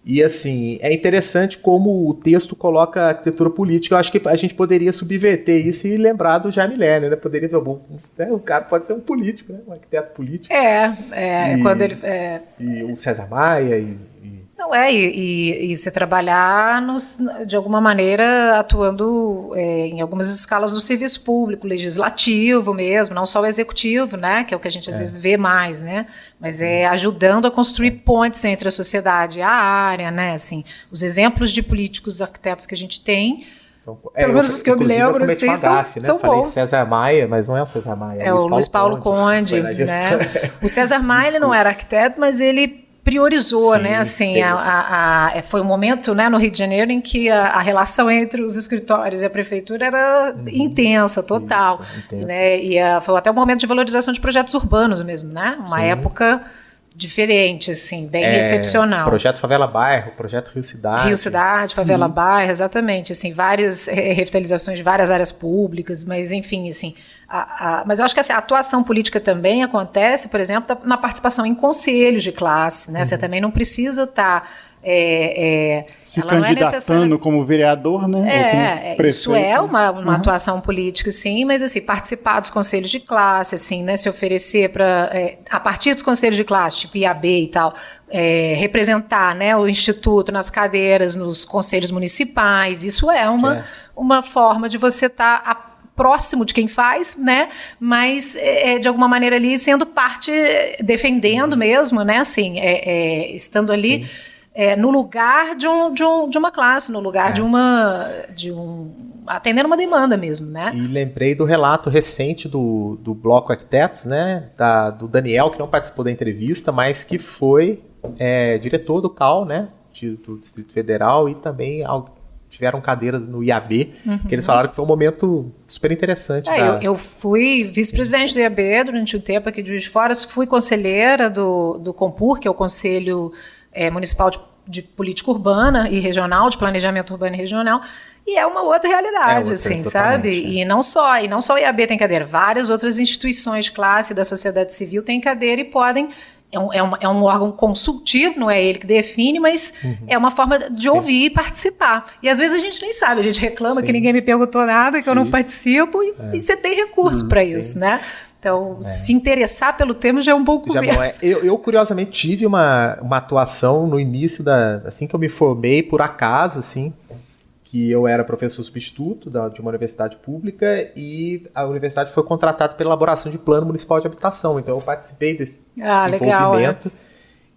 E, assim, é interessante como o texto coloca a arquitetura política. Eu acho que a gente poderia subverter isso e lembrar do Jaime Lerner, né? Poderia ver, o cara pode ser um político, né? Um arquiteto político. Quando ele... E o César Maia e você trabalhar de alguma maneira atuando em algumas escalas do serviço público, legislativo mesmo, não só o executivo, né, que é o que a gente às vezes vê mais, né, mas ajudando a construir pontes entre a sociedade e a área, né, assim, os exemplos de políticos arquitetos que a gente tem, pelo menos os que eu me lembro, são bons. César Maia, mas não é o César Maia. É o Luiz Paulo Conde, né? O César Maia ele não era arquiteto, mas ele priorizou, né, assim, foi um momento, né, no Rio de Janeiro em que a relação entre os escritórios e a prefeitura era intensa, total, né, e foi até um momento de valorização de projetos urbanos mesmo, né, uma época diferente, assim, bem excepcional. Projeto Favela Bairro, Projeto Rio Cidade. Rio Cidade, Favela Bairro, exatamente, assim, várias revitalizações de várias áreas públicas, mas enfim, assim, mas eu acho que assim, a atuação política também acontece, por exemplo, na participação em conselhos de classe, né? Você também não precisa estar se candidatando como vereador, né? Ou como prefeito. Isso é uma atuação política, sim, mas assim, participar dos conselhos de classe, assim, né? Se oferecer para, a partir dos conselhos de classe, tipo IAB e tal, representar, né, o Instituto nas cadeiras, nos conselhos municipais, isso é uma forma de você estar próximo de quem faz, né? Mas de alguma maneira ali sendo parte, defendendo mesmo, né? Assim, estando ali no lugar de uma classe, no lugar atendendo uma demanda mesmo, né? E lembrei do relato recente do Bloco Arquitetos, né? Do Daniel, que não participou da entrevista, mas que foi diretor do CAL, né? Do Distrito Federal, e também tiveram cadeiras no IAB, que eles falaram que foi um momento super interessante. Eu fui vice-presidente do IAB durante um tempo aqui de Juiz de Fora, fui conselheira do CONPUR, que é o Conselho Municipal de Política Urbana e Regional, de Planejamento Urbano e Regional, e é uma outra realidade, assim, sabe? E não só o IAB tem cadeira, várias outras instituições de classe da sociedade civil têm cadeira e podem. É um órgão consultivo, não é ele que define, mas é uma forma de ouvir e participar. E às vezes a gente nem sabe, a gente reclama que ninguém me perguntou nada, que eu não participo, e você tem recurso para isso, né? Então, se interessar pelo tema já é um bom começo. Eu curiosamente, tive uma atuação no início, assim que eu me formei, por acaso, assim, que eu era professor substituto de uma universidade pública, e a universidade foi contratada pela elaboração de plano municipal de habitação. Então eu participei desse envolvimento.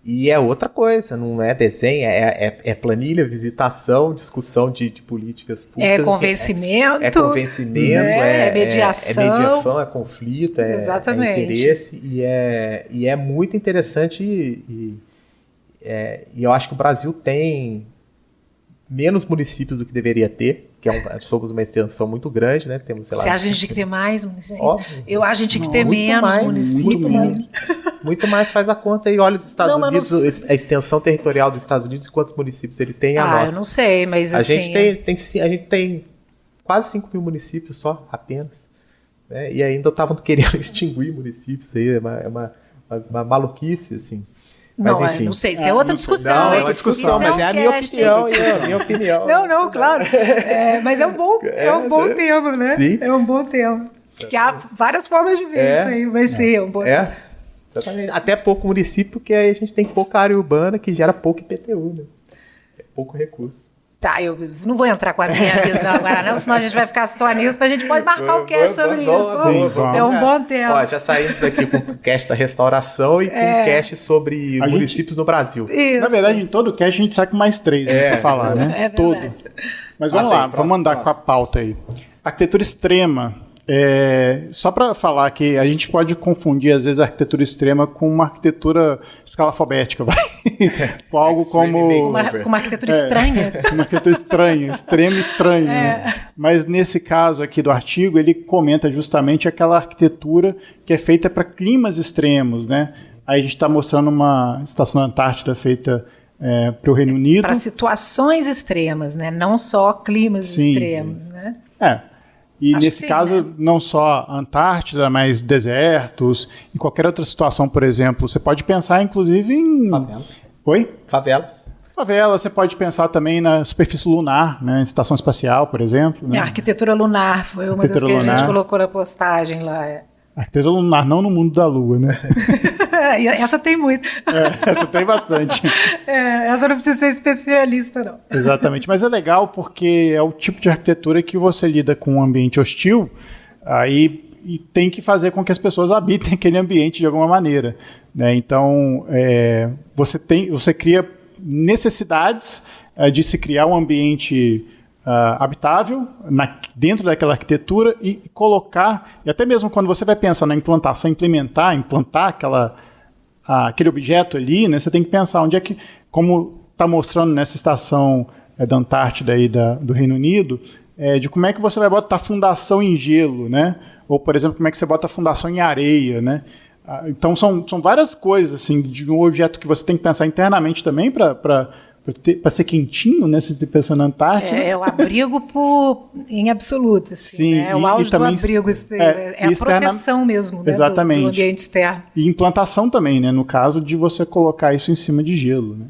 E é outra coisa, não é desenho, é planilha, visitação, discussão de políticas públicas. É convencimento. É convencimento, é mediação. É mediação, é conflito, Exatamente. É interesse, e é muito interessante, e eu acho que o Brasil tem menos municípios do que deveria ter, que somos uma extensão muito grande, né? Temos, sei lá, você acha que a gente tinha que ter mais municípios? Eu acho que a gente tinha que ter menos municípios. Muito mais, faz a conta aí, olha os Estados Unidos, a extensão territorial dos Estados Unidos, quantos municípios ele tem, a nossa. Eu não sei, mas a assim... A gente tem quase 5 mil municípios só, apenas. Né? E ainda estavam querendo extinguir municípios aí, é uma maluquice, assim. Mas, enfim. Não sei, isso é outra discussão. Não, é uma discussão, mas é a minha opinião. É a minha opinião. Não, claro. Mas é um bom tema, né? Sim. É um bom tema. Porque há várias formas de ver isso aí, mas sim, é um bom tema. Exatamente. Até pouco município, porque aí a gente tem pouca área urbana que gera pouco IPTU, né? É pouco recurso. Tá, eu não vou entrar com a minha visão agora não, senão a gente vai ficar só nisso, mas a gente pode marcar o cast sobre isso. É um bom tema. Já saímos aqui com o cast da restauração e com o cast sobre municípios no Brasil. Isso. Na verdade, em todo cast a gente sai com mais 3 para falar, né? Todo. Mas vamos lá, vamos andar com a pauta aí. Arquitetura extrema. Só para falar que a gente pode confundir, às vezes, a arquitetura extrema com uma arquitetura escalafobética, com algo como... Uma arquitetura estranha. Uma arquitetura estranha, extrema estranha. Né? Mas nesse caso aqui do artigo, ele comenta justamente aquela arquitetura que é feita para climas extremos, né? Aí a gente está mostrando uma estação da Antártida feita para o Reino Unido. Para situações extremas, né? Não só climas extremos, né? E acho nesse caso, né? Não só Antártida, mas desertos, em qualquer outra situação, por exemplo. Você pode pensar, inclusive, em... Favelas. Oi? Favelas. Favela, você pode pensar também na superfície lunar, né? Estação espacial, por exemplo. Né? A arquitetura lunar foi uma das que a gente colocou na postagem lá. Arquitetura lunar, não no mundo da Lua, né? Essa tem muito. Essa tem bastante. Essa não precisa ser especialista, não. Exatamente, mas é legal porque é o tipo de arquitetura que você lida com um ambiente hostil e tem que fazer com que as pessoas habitem aquele ambiente de alguma maneira. Né? Então, você cria necessidades de se criar um ambiente habitável dentro daquela arquitetura e colocar, e até mesmo quando você vai pensar na implantação, implantar aquele objeto ali, né, você tem que pensar onde é que, como está mostrando nessa estação da Antártida e do Reino Unido, de como é que você vai botar fundação em gelo, né? Ou, por exemplo, como é que você bota fundação em areia, né? Então são várias coisas, assim, de um objeto que você tem que pensar internamente também para ser quentinho, né? Se você pensa na Antártida. É o abrigo em absoluto, assim, sim, né? É o auge também, do abrigo, é a proteção mesmo, né? Exatamente. Do ambiente externo. E implantação também, né? No caso de você colocar isso em cima de gelo, né?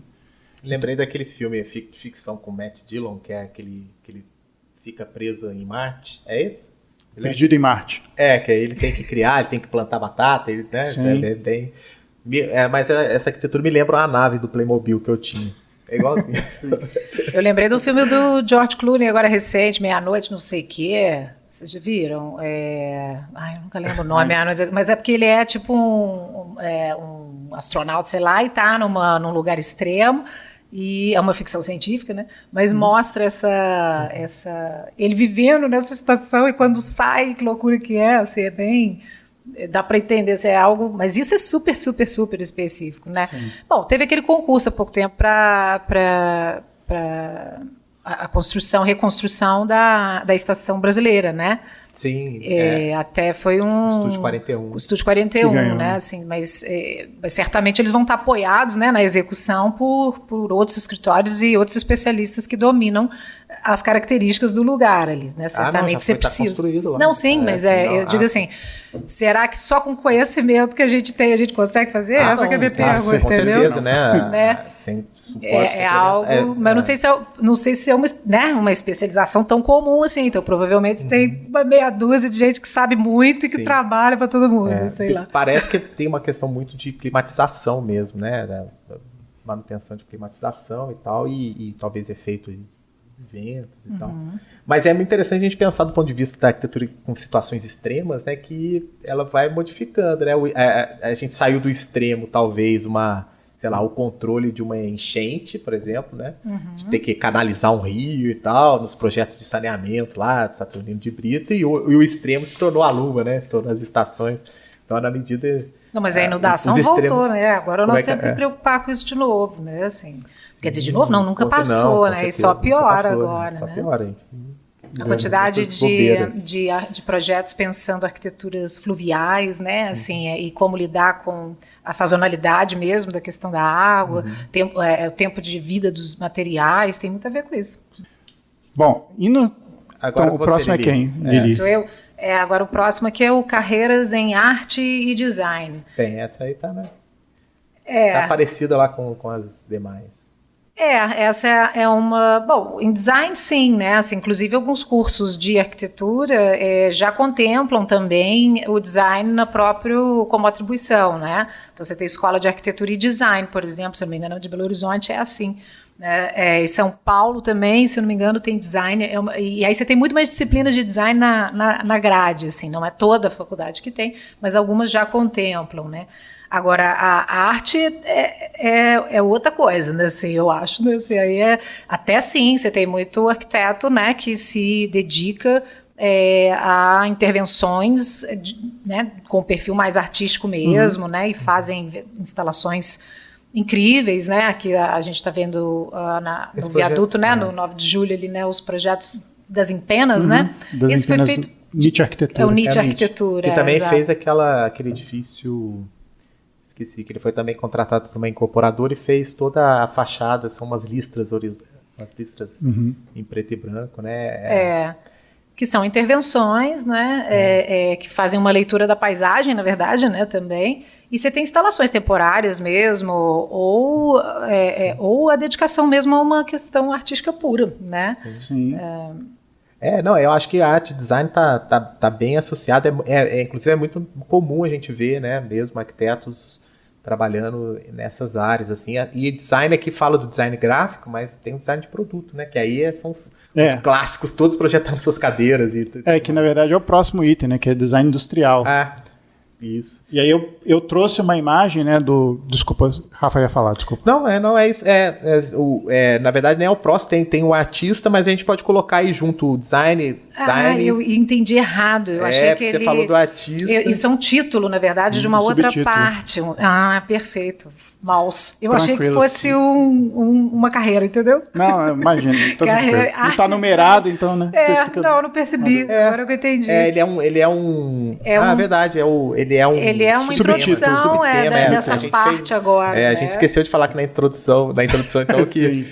Lembrei daquele filme ficção com Matt Dillon, que é aquele que ele fica preso em Marte. É esse? Perdido em Marte. Que aí ele tem que criar, ele tem que plantar batata, ele, né? Mas essa arquitetura me lembra uma nave do Playmobil que eu tinha. É igualzinho. Eu lembrei do filme do George Clooney, agora recente, Meia-Noite, não sei o quê. Vocês já viram? Eu nunca lembro o nome, mas é porque ele é tipo um astronauta, sei lá, e tá num lugar extremo. E é uma ficção científica, né? Mas mostra ele vivendo nessa situação e quando sai, que loucura que é, assim, é bem... Dá para entender se é algo... Mas isso é super, super, super específico, né? Sim. Bom, teve aquele concurso há pouco tempo para a reconstrução da estação brasileira, né? Sim. Até foi um... Estúdio 41. O Estúdio 41, né? Assim, mas certamente eles vão estar apoiados, né, na execução por outros escritórios e outros especialistas que dominam as características do lugar ali, né? Certamente você precisa. Lá. Não, sim, mas eu digo assim, será que só com o conhecimento que a gente tem a gente consegue fazer? Essa que é a minha pergunta, com entendeu? Certeza, né? Sem suporte. Algo, mas não sei se é uma especialização tão comum assim. Então, provavelmente tem uma meia dúzia de gente que sabe muito e que trabalha para todo mundo, sei lá. Parece que tem uma questão muito de climatização mesmo, né? Da manutenção de climatização e tal, e talvez efeito de ventos e tal. Mas é muito interessante a gente pensar do ponto de vista da arquitetura com situações extremas, né? Que ela vai modificando, né? A gente saiu do extremo, talvez, o controle de uma enchente, por exemplo, né? De ter que canalizar um rio e tal, nos projetos de saneamento lá, de Saturnino de Brito, e o extremo se tornou a Lua, né? Se tornou as estações. Então, na medida... Não, mas a inundação voltou, né? Agora nós temos que preocupar com isso de novo, né? Assim, quer dizer, de novo? Não, nunca passou, né? E só piora agora, né? Só piora, a quantidade de projetos pensando arquiteturas fluviais, né? Assim, e como lidar com a sazonalidade mesmo da questão da água, o tempo de vida dos materiais, tem muito a ver com isso. Bom, agora o próximo é quem? Sou eu. Agora o próximo aqui é o Carreiras em Arte e Design. Bem, essa aí tá, né? Tá parecida lá com as demais. Essa é uma... Bom, em design sim, né? Assim, inclusive alguns cursos de arquitetura já contemplam também o design como atribuição, né? Então você tem escola de arquitetura e design, por exemplo, se eu não me engano, de Belo Horizonte é assim. Em São Paulo também, se eu não me engano, tem design. E aí você tem muito mais disciplinas de design na grade, assim, não é toda a faculdade que tem, mas algumas já contemplam, né? Agora, a arte é outra coisa, né? Assim, eu acho, né? Assim, aí até sim, você tem muito arquiteto, né, que se dedica a intervenções, né, com perfil mais artístico mesmo, né? E fazem instalações incríveis, né? Aqui a gente está vendo no viaduto, né? No 9 de julho ali, né? Os projetos das empenas, né? Esse foi feito... Nietzsche Arquitetura. É o Nietzsche Arquitetura. Que também fez aquele edifício... Esqueci, que ele foi também contratado por uma incorporadora e fez toda a fachada, são umas listras em preto e branco, né? Que são intervenções, né? Que fazem uma leitura da paisagem, na verdade, né? Também. E você tem instalações temporárias mesmo, ou a dedicação mesmo a uma questão artística pura, né? Sim. Eu acho que a arte design tá bem associada, inclusive é muito comum a gente ver, né, mesmo arquitetos trabalhando nessas áreas, assim, e design aqui fala do design gráfico, mas tem o design de produto, né, que aí são os clássicos, todos projetaram suas cadeiras. Que na verdade é o próximo item, né, que é design industrial. Isso. E aí eu trouxe uma imagem, né, Desculpa, Rafa ia falar, desculpa. Não é isso. Na verdade, nem é o próximo, tem o artista, mas a gente pode colocar aí junto o design. Eu entendi errado. Eu achei que você falou do artista. Isso é um título, na verdade, de uma outra parte. Perfeito. mouse. Eu achei que Tranquilo, fosse sim. uma carreira, entendeu? Não, imagina. Tá Carreira- tranquilo. Não arte tá numerado, então, né? É, Você fica- não percebi. Agora que eu entendi. Ele é um. É Ah, um- verdade. Ele é um. Ele é uma subtítulo, introdução subtema, dessa a gente parte agora. A né? gente esqueceu de falar que na introdução então, Sim.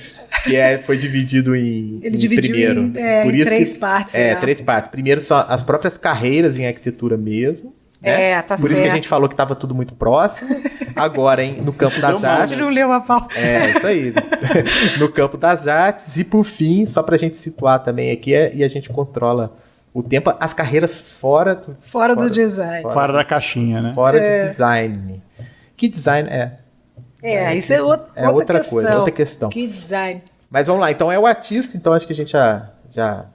foi dividido Ele em dividiu primeiro. em três partes. né? 3 partes. Primeiro são as próprias carreiras em arquitetura mesmo. Né? Tá Por isso que a certo. gente falou que estava tudo muito próximo. Agora, no campo das A artes. gente não leu a pauta. Isso aí. No campo das artes. E por fim, só pra gente situar também aqui, e a gente controla o tempo, as carreiras fora Fora do design. Fora da caixinha, né? Fora do design. Que design Isso é outra coisa, outra questão. Que design. Mas vamos lá, então é o artista, então acho que a gente já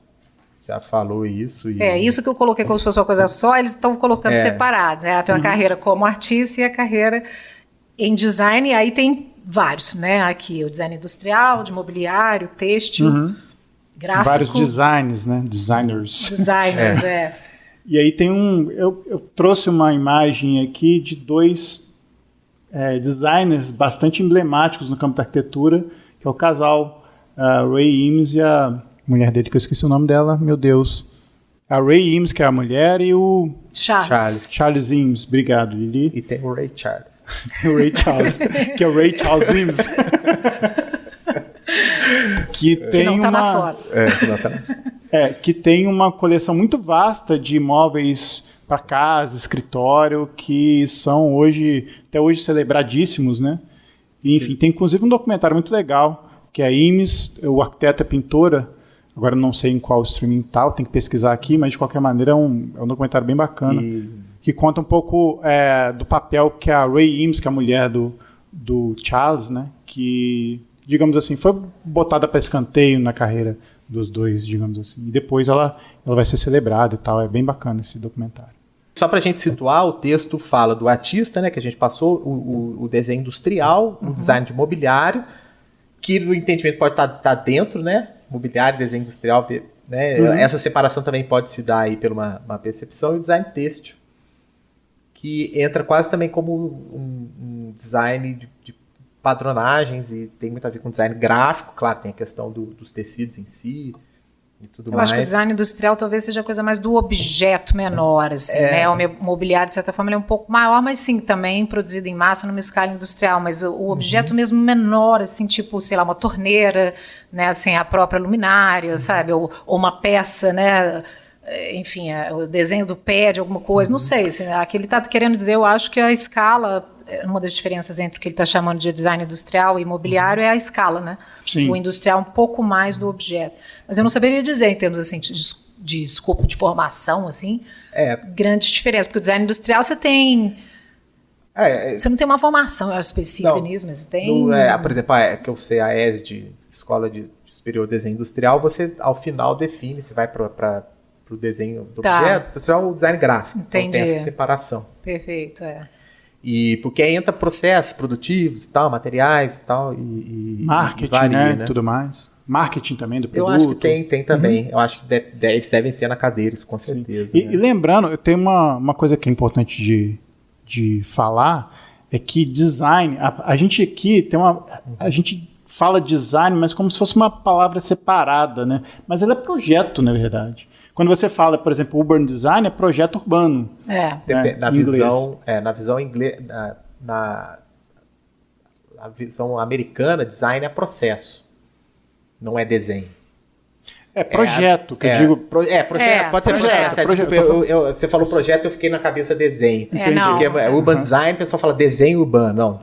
falou isso. Isso que eu coloquei como se fosse uma coisa só, eles estão colocando separado, né? Tem uma carreira como artista e a carreira em design, e aí tem vários, né? Aqui o design industrial, de mobiliário, têxtil, gráfico. Vários designs, né? Designers. Designers, E aí tem eu trouxe uma imagem aqui de dois designers bastante emblemáticos no campo da arquitetura, que é o casal Ray Eames e a mulher dele, que eu esqueci o nome dela, meu Deus. A Ray Eames, que é a mulher, e o Charles Eames. Obrigado, Lili. E tem o Ray Charles. O Ray Charles, que é o Ray Charles Eames. que tem não tá na foto. que tem uma coleção muito vasta de imóveis para casa, escritório, que são até hoje celebradíssimos, né? E, enfim, tem inclusive um documentário muito legal, que é a Eames, o arquiteto e a pintora. Agora não sei em qual streaming tal, tem que pesquisar aqui, mas de qualquer maneira é um documentário bem bacana, que conta um pouco do papel que a Ray Eames, que é a mulher do Charles, né? Que, digamos assim, foi botada para escanteio na carreira dos dois, digamos assim. E depois ela vai ser celebrada e tal. É bem bacana esse documentário. Só para a gente situar, o texto fala do artista, né, que a gente passou, o desenho industrial, o design de mobiliário, que no entendimento pode estar dentro, né, mobiliário, desenho industrial, né, essa separação também pode se dar aí por uma percepção, e o design têxtil, que entra quase também como um design de padronagens e tem muito a ver com design gráfico, claro, tem a questão dos tecidos em si e tudo mais. Acho que o design industrial talvez seja a coisa mais do objeto menor, assim, né? O mobiliário, de certa forma, ele é um pouco maior, mas sim, também produzido em massa numa escala industrial, mas o objeto mesmo menor, assim, tipo, sei lá, uma torneira, né, assim, a própria luminária, sabe? Ou uma peça, né? Enfim, o desenho do pé de alguma coisa, não sei. Assim, aqui ele está querendo dizer, eu acho que a escala, uma das diferenças entre o que ele está chamando de design industrial e imobiliário é a escala, né? Sim. O industrial um pouco mais do objeto. Mas eu não saberia dizer em termos assim de escopo de formação, assim, grandes diferenças. Porque o design industrial você tem... Você não tem uma formação específica nisso, mas tem... por exemplo, que eu sei, a ES de Escola de Superior de Desenho Industrial, você ao final define se vai para o desenho do objeto, isso é o design gráfico. Entendi. Então tem essa separação. Perfeito, E porque aí entra processos produtivos e tal, materiais e tal. E marketing, varia, né? Tudo mais. Marketing também do produto. Eu acho que tem também. Eu acho que eles devem ter na cadeira, isso com certeza. E lembrando, eu tenho uma coisa que é importante de falar, é que design, a gente aqui a gente fala design, mas como se fosse uma palavra separada, né? Mas ela é projeto, na verdade. Quando você fala, por exemplo, urban design, é projeto urbano. Na visão inglesa, na visão americana, design é processo, não é desenho. É projeto, que eu digo. Projeto, pode ser projeto. Você falou projeto, eu fiquei na cabeça desenho. Porque urban design, o pessoal fala desenho urbano. Não,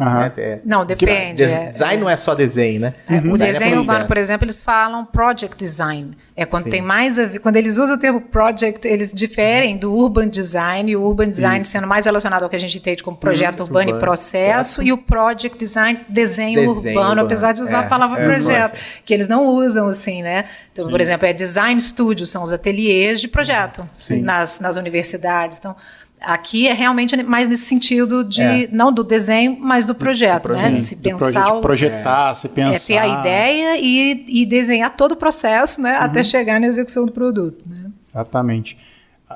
não, depende. Design não é só desenho, né? O desenho urbano, por exemplo, eles falam project design. É quando tem mais a ver. Quando eles usam o termo project, eles diferem do urban design, e o urban design sendo mais relacionado ao que a gente entende como projeto urbano e processo, e o project design, desenho urbano, apesar de usar a palavra projeto, que eles não usam assim, né? Então, por exemplo, design studio, são os ateliês de projeto nas universidades. Então, aqui é realmente mais nesse sentido de não do desenho, mas do projeto, né? Se pensar, projetar, se pensar, ter a ideia e desenhar todo o processo, né, até chegar na execução do produto, né? Exatamente.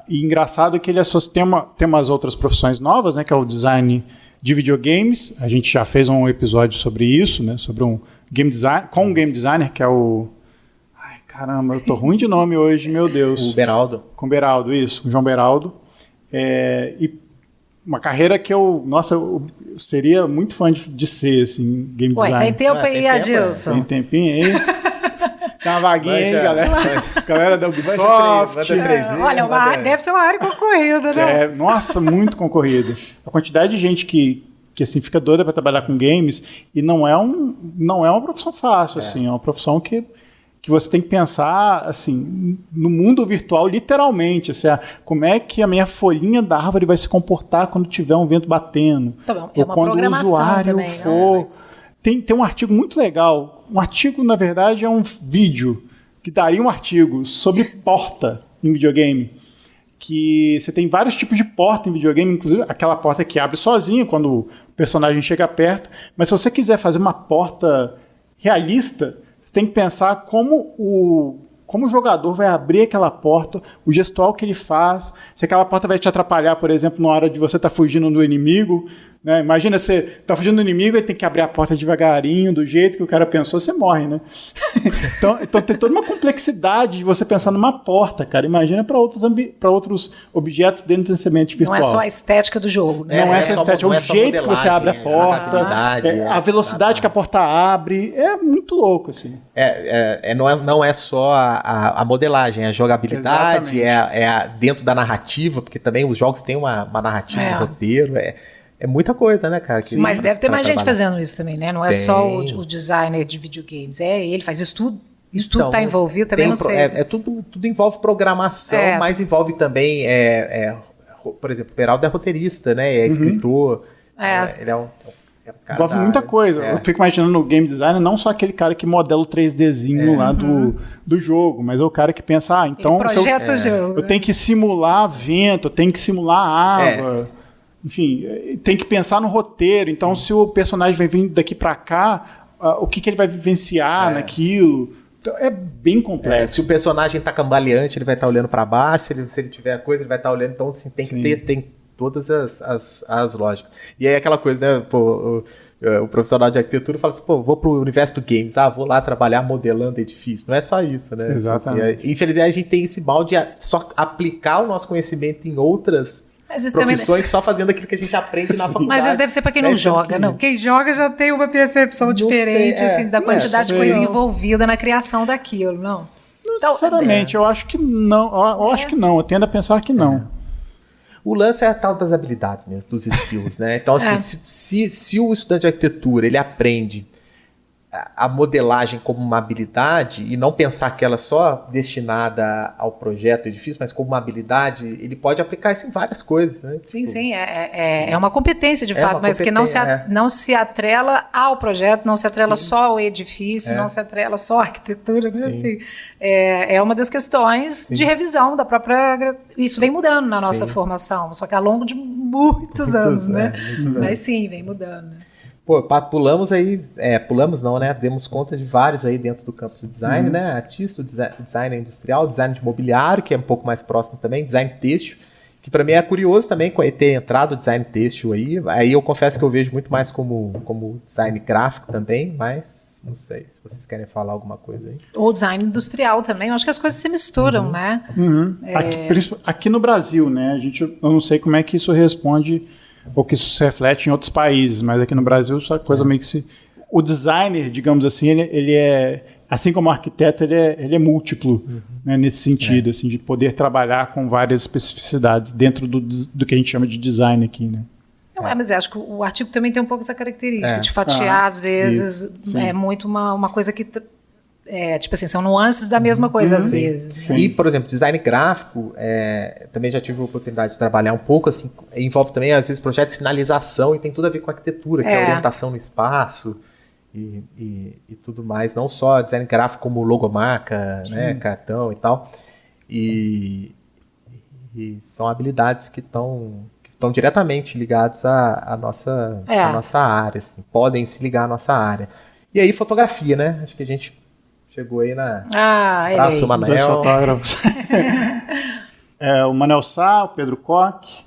E engraçado que ele associa, tem umas outras profissões novas, né, que é o design de videogames. A gente já fez um episódio sobre isso, né? Sobre um game design, com um game designer, que é o... Ai, caramba, eu tô ruim de nome hoje, meu Deus. O Beraldo. Com o Beraldo, isso, com o João Beraldo. E uma carreira que eu seria muito fã de ser, assim, game designer. Tem tempo aí, Adilson. Tem tempinho aí. Tem uma vaguinha aí, galera. Galera da Ubisoft. Olha, deve ser uma área concorrida, né? Nossa, muito concorrida. A quantidade de gente que assim, fica doida para trabalhar com games, e não é uma profissão fácil, assim, é uma profissão que você tem que pensar, assim, no mundo virtual, literalmente, assim, como é que a minha folhinha da árvore vai se comportar quando tiver um vento batendo. Tá, ou quando o usuário também, for... Tem um artigo muito legal. Um artigo, na verdade, é um vídeo que daria um artigo sobre porta em videogame. Que você tem vários tipos de porta em videogame, inclusive aquela porta que abre sozinha quando o personagem chega perto. Mas se você quiser fazer uma porta realista, você tem que pensar como o jogador vai abrir aquela porta, o gestual que ele faz, se aquela porta vai te atrapalhar, por exemplo, na hora de você estar fugindo do inimigo. Né? Imagina, você está fugindo do inimigo e tem que abrir a porta devagarinho, do jeito que o cara pensou, você morre, né? então tem toda uma complexidade de você pensar numa porta, cara. Imagina para outros objetos dentro desse ambiente virtual. Não é só a estética do jogo, né? Não é só a estética, é o jeito que você abre a porta, a velocidade que a porta abre. É muito louco, assim. Não é só a modelagem, a jogabilidade, dentro da narrativa, porque também os jogos têm uma narrativa, um roteiro, é muita coisa, né, cara? Mas deve ter mais gente fazendo isso também, né? Não é só o designer de videogames. Ele faz isso tudo. Isso tudo está envolvido, também não sei. Tudo envolve programação, mas envolve também, por exemplo, o Beraldo é roteirista, né? É escritor. Ele é um cara envolve muita coisa. Eu fico imaginando no game designer, não só aquele cara que modela o 3Dzinho lá do jogo, mas é o cara que pensa, então projeta o jogo. Eu tenho que simular vento, eu tenho que simular água. Enfim, tem que pensar no roteiro. Então, se o personagem vai vindo daqui para cá, o que ele vai vivenciar naquilo? Então, é bem complexo. Se o personagem tá cambaleante, ele vai estar olhando para baixo. Se ele tiver coisa, ele vai estar olhando. Então, assim, tem todas as lógicas. E aí, aquela coisa, né? O profissional de arquitetura fala assim, vou pro universo do games. Vou lá trabalhar modelando edifício. Não é só isso, né? Exatamente. Assim, infelizmente, a gente tem esse mal de só aplicar o nosso conhecimento em outras profissões também... só fazendo aquilo que a gente aprende na faculdade. Mas isso deve ser para quem não joga, não. Quem joga já tem uma percepção diferente assim, da quantidade de coisa envolvida na criação daquilo, não? Não, sinceramente, eu acho que não. Eu acho que não. Eu tendo a pensar que não. O lance é a tal das habilidades mesmo, dos skills, né? Então, assim, se o estudante de arquitetura, ele aprende a modelagem como uma habilidade e não pensar que ela é só destinada ao projeto edifício, mas como uma habilidade, ele pode aplicar isso em várias coisas, né? Sim, é uma competência de fato, mas que não se atrela ao projeto, não se atrela só ao edifício, não se atrela só à arquitetura, assim, é uma das questões de revisão da própria... Isso vem mudando na nossa formação, só que ao longo de muitos anos, né? Mas sim, vem mudando, né? Pulamos aí, pulamos não, né? Demos conta de vários aí dentro do campo do design, né? Artista, design industrial, design de mobiliário, que é um pouco mais próximo também, design têxtil, que para mim é curioso também ter entrado o design têxtil aí. Aí eu confesso que eu vejo muito mais como design gráfico também, mas não sei se vocês querem falar alguma coisa aí. Ou design industrial também, eu acho que as coisas se misturam, né? Aqui no Brasil, né? Eu não sei como é que isso responde ou que isso se reflete em outros países, mas aqui no Brasil essa coisa meio que se... O designer, digamos assim, ele é, assim como o arquiteto, ele é múltiplo, né, nesse sentido, assim, de poder trabalhar com várias especificidades dentro do que a gente chama de design aqui, né? Não mas eu acho que o artigo também tem um pouco essa característica de fatiar, às vezes, é muito uma coisa que... tipo assim, são nuances da mesma coisa às vezes. Né? E, por exemplo, design gráfico, também já tive a oportunidade de trabalhar um pouco, assim, envolve também, às vezes, projeto de sinalização e tem tudo a ver com arquitetura, que é orientação no espaço e tudo mais. Não só design gráfico como logomarca, né, cartão e tal. E são habilidades que estão diretamente ligadas à nossa área, assim, podem se ligar à nossa área. E aí, fotografia, né? Acho que a gente chegou aí na Praça Manel. O Manel Sá, o Pedro Koch,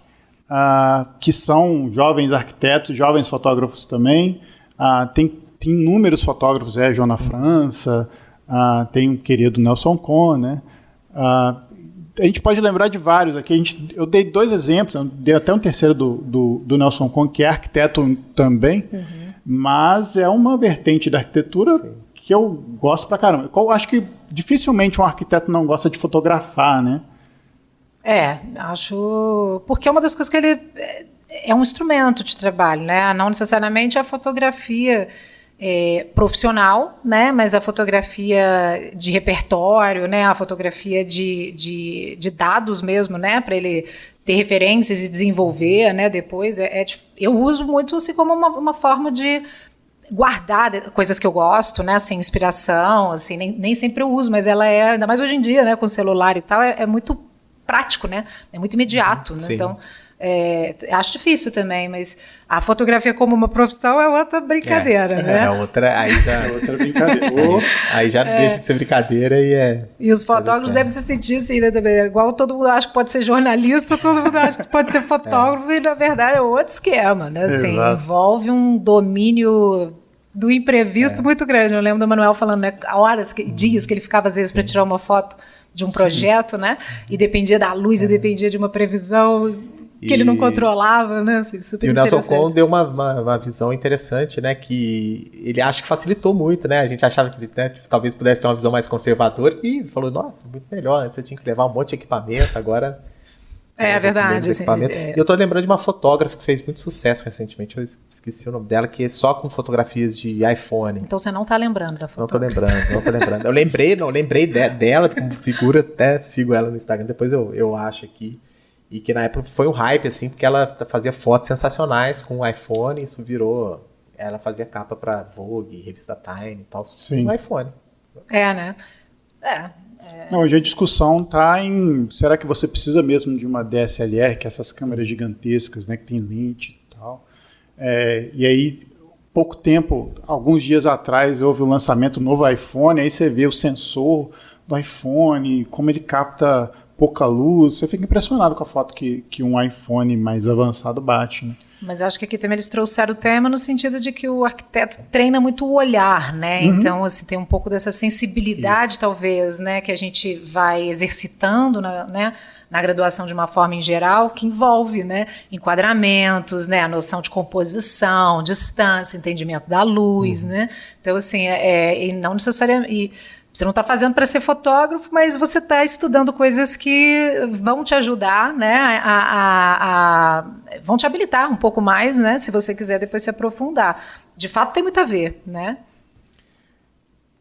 que são jovens arquitetos, jovens fotógrafos também. Tem inúmeros fotógrafos, Joana França, tem o querido Nelson Con, né? A gente pode lembrar de vários aqui. Eu dei 2 exemplos, eu dei até um terceiro do Nelson Con, que é arquiteto também, mas é uma vertente da arquitetura que eu gosto pra caramba. Eu acho que dificilmente um arquiteto não gosta de fotografar, né? Acho... Porque é uma das coisas que ele... É um instrumento de trabalho, né? Não necessariamente a fotografia profissional, né? Mas a fotografia de repertório, né? A fotografia de dados mesmo, né? Para ele ter referências e desenvolver, né? Depois, eu uso muito assim como uma forma de guardar coisas que eu gosto, né? Assim, inspiração, assim, nem sempre eu uso, mas ela ainda mais hoje em dia, né? Com o celular e tal, é muito prático, né? É muito imediato, né? Sim. Então, acho difícil também, mas a fotografia como uma profissão é outra brincadeira, né? Outra brincadeira. Aí já deixa de ser brincadeira E os fotógrafos devem se sentir assim, né, também. Igual todo mundo acha que pode ser jornalista, todo mundo acha que pode ser fotógrafo, e na verdade é outro esquema, né? Assim, envolve um domínio do imprevisto muito grande. Eu lembro do Manuel falando, né, dias que ele ficava às vezes para tirar uma foto de um projeto, né? E dependia da luz, e dependia de uma previsão que ele não controlava, né? Assim, super interessante. E o Nelson Con deu uma visão interessante, né? Que ele acha que facilitou muito, né? A gente achava que talvez pudesse ter uma visão mais conservadora e falou, nossa, muito melhor. Antes eu tinha que levar um monte de equipamento, agora... É verdade. Assim, E eu tô lembrando de uma fotógrafa que fez muito sucesso recentemente, eu esqueci o nome dela, que é só com fotografias de iPhone. Então você não tá lembrando da fotógrafa. Não tô lembrando. Eu lembrei dela como figura, até sigo ela no Instagram, depois eu acho aqui. E que na época foi um hype, assim, porque ela fazia fotos sensacionais com o iPhone, e isso virou... Ela fazia capa pra Vogue, revista Time e tal, com o iPhone. Né? Não, hoje a discussão está em... Será que você precisa mesmo de uma DSLR, que é essas câmeras gigantescas, né, que tem lente e tal? E aí, pouco tempo, alguns dias atrás, houve o lançamento do novo iPhone, aí você vê o sensor do iPhone, como ele capta pouca luz, você fica impressionado com a foto que um iPhone mais avançado bate, né? Mas acho que aqui também eles trouxeram o tema no sentido de que o arquiteto treina muito o olhar, né? Então, assim, tem um pouco dessa sensibilidade, talvez, né? Que a gente vai exercitando, né? Na graduação de uma forma em geral, que envolve, né? Enquadramentos, né? A noção de composição, distância, entendimento da luz, né? Então, assim, e não necessariamente... Você não está fazendo para ser fotógrafo, mas você está estudando coisas que vão te ajudar, né, vão te habilitar um pouco mais, né, se você quiser depois se aprofundar. De fato, tem muito a ver, né?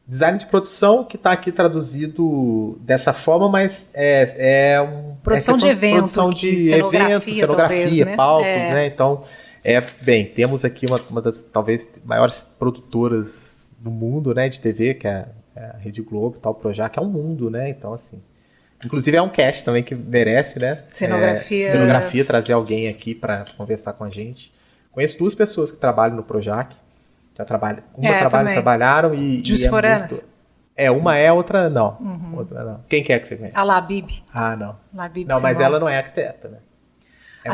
Design de produção, que está aqui traduzido dessa forma, mas produção de evento, produção de cenografia, talvez, né? Palcos, né? Então, temos aqui uma das talvez maiores produtoras do mundo, né, de TV, que é a Rede Globo, tal, o Projac, é um mundo, né? Então, assim... Inclusive, é um cast também que merece, né? Cenografia, trazer alguém aqui para conversar com a gente. Conheço 2 pessoas que trabalham no Projac. Já trabalham. Trabalharam e... Juiz Foranas. Uma outra não. Outra não. Quem que você conhece? A Labib. Ah, não. Labib não, mas Simão. ela não é arquiteta, né?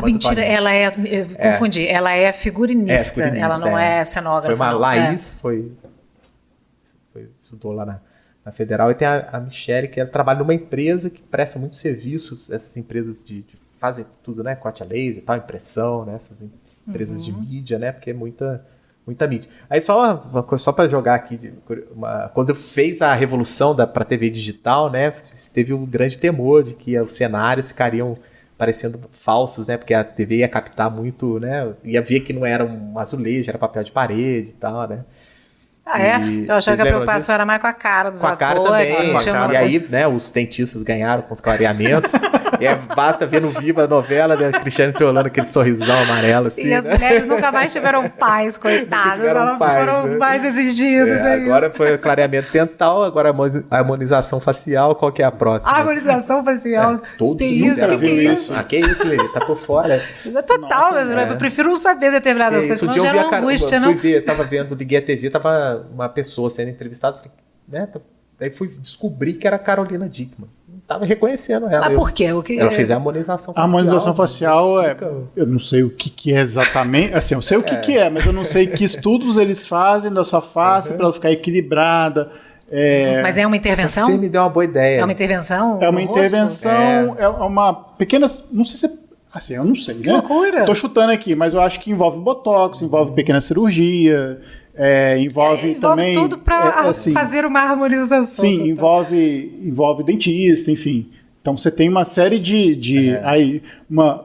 Mentira, ela eu confundi. Ela é figurinista, ela não é cenógrafa. Foi uma Laís, estudou lá na Federal, e tem a Michele, que ela trabalha numa empresa que presta muitos serviços, essas empresas de fazer tudo, né, corte a laser e tal, impressão, né, essas empresas de mídia, né, porque é muita mídia. Aí só uma coisa, só para jogar aqui, quando fez a revolução para TV digital, né, teve um grande temor de que os cenários ficariam parecendo falsos, né, porque a TV ia captar muito, né, ia ver que não era um azulejo, era papel de parede e tal, né. Eu achava que a preocupação era mais com a cara dos atores. Com a cara também. E aí, né, os dentistas ganharam com os clareamentos. E basta ver no Viva a novela da Cristiane Triolano, aquele sorrisão amarelo. Assim, e as mulheres nunca mais tiveram pais, coitadas. Elas foram mais exigidas. Agora foi o clareamento dental, agora a harmonização facial. Qual que é a próxima? A harmonização facial. Todos tem isso, que viu isso? Que isso, Lili? Tá por fora. Total, mas eu prefiro não saber determinadas coisas. Um dia eu vi angústia, tava vendo, liguei a TV, tava uma pessoa sendo entrevistada, né? Daí fui descobrir que era a Carolina Dickmann. tava reconhecendo ela. Mas por quê? Ela fez a harmonização facial. A harmonização facial fica... eu não sei o que é exatamente. Assim, eu sei o que é, mas eu não sei que estudos eles fazem da sua face para ela ficar equilibrada. Mas é uma intervenção? Você me deu uma boa ideia. É uma intervenção? É uma intervenção, é uma pequena. Não sei se é. Assim, eu não sei, né? Que loucura! Tô chutando aqui, mas eu acho que envolve botox, envolve pequena cirurgia, envolve também. Tudo para assim, fazer uma harmonização. Sim, envolve dentista, enfim. Então você tem uma série aí, uma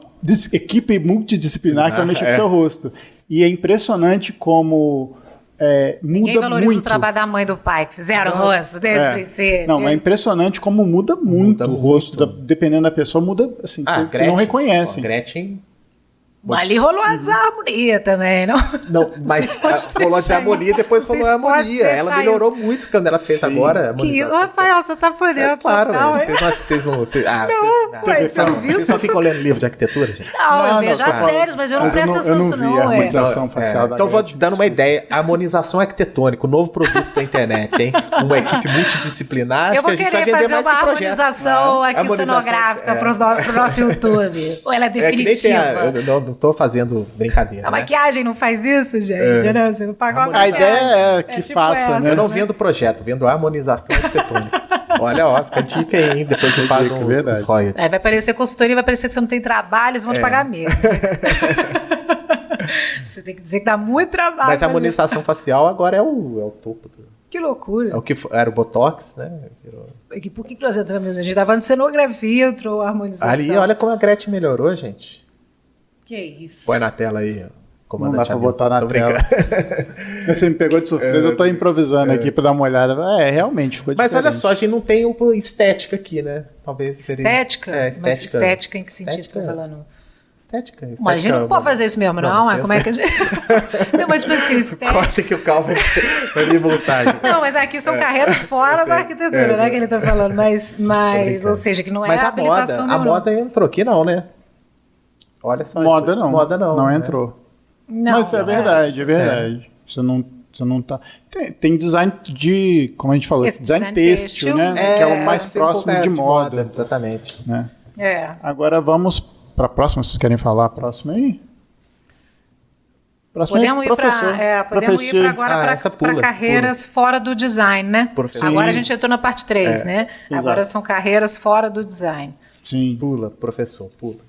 equipe multidisciplinar que vai mexer com o seu rosto. E é impressionante como muda Ninguém valoriza muito. O trabalho da mãe e do pai, que fizeram o rosto desde o princípio. Não, é impressionante como muda muito o rosto. Dependendo da pessoa, muda assim, você não reconhece. Gretchen... Mas ali rolou a desarmonia também, não? Não, mas rolou a desarmonia e depois rolou a harmonia. Ela melhorou muito quando ela fez agora a harmonização. Rafael, você tá por dentro. Claro, não, vocês só ficam lendo livro de arquitetura, gente? Não, eu vejo as séries, mas eu não presto atenção nisso, não. A harmonização facial da então vou Gretchen. dando uma ideia. Harmonização arquitetônica, o novo produto da internet, hein? Uma equipe multidisciplinar. Eu vou que a gente vai querer vender fazer mais uma que projeto. harmonização aqui cenográfica pro nosso YouTube. Ou ela é definitiva? Eu não tô fazendo brincadeira. A maquiagem não faz isso, gente, né? Você não paga uma A maquiagem. ideia é que tipo faça, essa, né? Eu não vendo projeto, vendo harmonização arquitetônica. Olha, ó, fica a dica aí, hein? Depois eu pago os royalties. Vai parecer consultoria, vai parecer que você não tem trabalho, eles vão te pagar mesmo. Você tem que dizer que dá muito trabalho. Mas a harmonização facial agora é o topo. Que loucura. É o que era o Botox, né? Por que nós entramos nisso? A gente estava falando de cenografia, entrou a harmonização. Ali, olha como a Gretchen melhorou, gente. Que isso. Põe na tela aí, ó. Não dá pra botar na tela. Você me pegou de surpresa, eu tô improvisando aqui pra dar uma olhada. Realmente ficou diferente. Mas olha só, a gente não tem estética aqui, né? Talvez seria... Estética? Mas estética em que sentido você tá falando? Estética. Mas a gente não pode fazer isso mesmo, não. Como é que a gente... Não, mas tipo assim, o estética... Corte que o Calvin vai me multar. Não, mas aqui são carreiras fora da arquitetura, né? Que ele tá falando. Mas ou seja, que não é a habilitação. A moda entrou aqui não, né? Olha só. Moda não. Não né? entrou. Não, mas é verdade, é verdade. Você não tá... Tem design como a gente falou, design têxtil, né? Que é o mais próximo de moda. Exatamente. Né? Agora vamos para a próxima. Vocês querem falar a próxima aí? Podemos ir para agora para carreiras fora do design, né? Agora a gente entrou na parte 3, né? Exato. Agora são carreiras fora do design. Sim. Pula, professor, pula.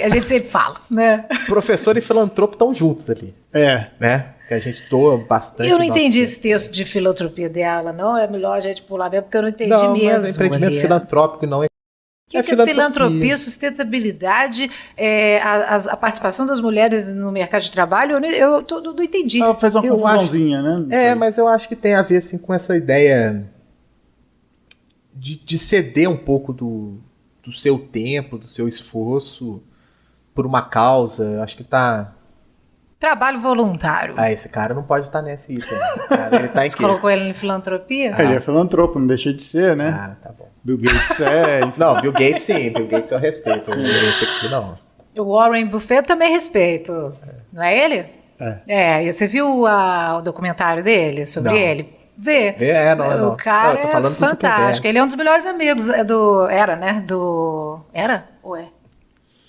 A gente sempre fala, né? Professor e filantropo estão juntos ali. Né? Que a gente doa bastante. Eu não entendi esse texto de filantropia dela, não. É melhor a gente pular mesmo, porque eu não entendi mesmo. Mas empreendimento filantrópico não é. O que é filantropia, sustentabilidade, a participação das mulheres no mercado de trabalho? Eu não entendi. Ela fez uma confusãozinha, né? Mas eu acho que tem a ver assim, com essa ideia de ceder um pouco do seu tempo, do seu esforço por uma causa. Acho que tá... Trabalho voluntário. Esse cara não pode estar nesse item. Ele tá em Você colocou ele em filantropia? Ele é filantropo, não deixa de ser, né? Tá bom. Bill Gates Não, Bill Gates sim. Bill Gates eu respeito. Esse aqui não. O Warren Buffett também respeito. Não é ele? E você viu o documentário dele sobre ele? Vê. Não. O cara eu tô falando é fantástico. Ele é um dos melhores amigos Era, né? Era? Ou é?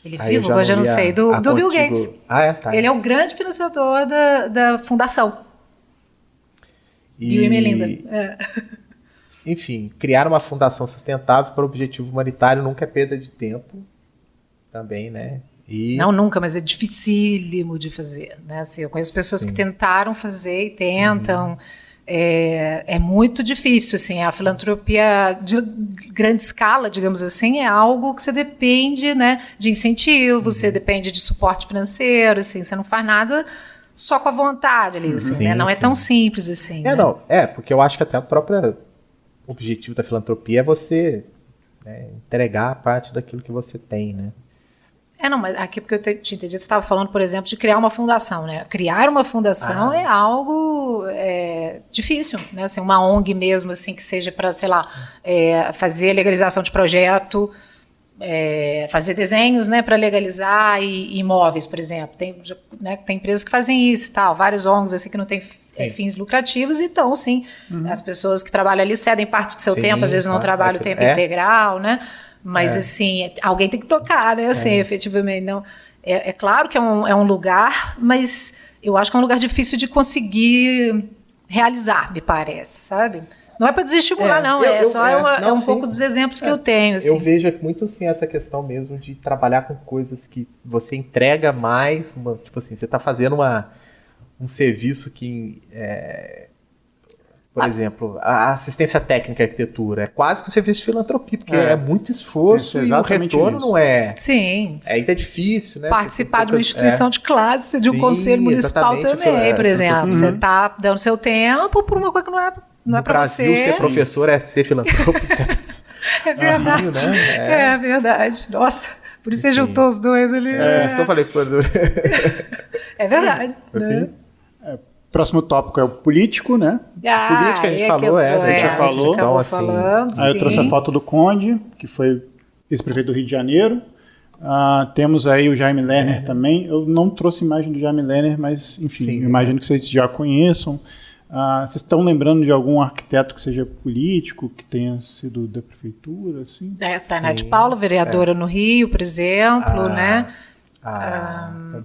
Ele é vivo? Hoje eu não sei. Do Bill Gates. Tá. Ele é um grande financiador da fundação. Bill e Melinda. Enfim, criar uma fundação sustentável para o objetivo humanitário nunca é perda de tempo. Também, né? Não, nunca, mas é dificílimo de fazer. Né? Assim, eu conheço pessoas que tentaram fazer e tentam. É muito difícil, assim, a filantropia de grande escala, digamos assim, é algo que você depende, né, de incentivo, você depende de suporte financeiro, assim, você não faz nada só com a vontade ali, assim, né? Não é tão simples assim. Né? Porque eu acho que até o próprio objetivo da filantropia é você entregar a parte daquilo que você tem, né? Mas aqui porque eu te entendi, você estava falando, por exemplo, de criar uma fundação, né? Criar uma fundação é algo difícil, né? Assim, uma ONG mesmo, assim, que seja para, sei lá, fazer legalização de projeto, fazer desenhos, né, para legalizar imóveis, por exemplo. Tem empresas que fazem isso e tal, vários ONGs assim que não tem fins lucrativos, então, sim, as pessoas que trabalham ali cedem parte do seu tempo, às vezes não trabalham o tempo integral, né? Mas, assim, alguém tem que tocar, né? Assim, efetivamente, não... É claro que é um lugar, mas eu acho que é um lugar difícil de conseguir realizar, me parece, sabe? Não é para desestimular, não. É um pouco dos exemplos que eu tenho. Assim. Eu vejo muito, assim, essa questão mesmo de trabalhar com coisas que você entrega mais. Tipo assim, você está fazendo um serviço que... por exemplo, a assistência técnica à arquitetura é quase que um serviço de filantropia, porque é muito esforço e o retorno não é... Sim. Ainda é difícil, né? Participar de uma instituição de classe, de um conselho municipal também, por exemplo. Você está dando seu tempo por uma coisa que não é para você. No Brasil, ser professor é ser filantropo. É verdade. Né? É verdade. Nossa, por isso você juntou os dois ali. É isso que eu falei. É verdade. Assim? Próximo tópico é o político, né? Política, a gente falou, a gente já falou. Então, assim, aí eu trouxe a foto do Conde, que foi ex-prefeito do Rio de Janeiro. Temos aí o Jaime Lerner também. Eu não trouxe imagem do Jaime Lerner, mas, enfim, imagino que vocês já conheçam. Vocês estão lembrando de algum arquiteto que seja político, que tenha sido da prefeitura? Assim? Tainá de Paula, vereadora no Rio, por exemplo, né?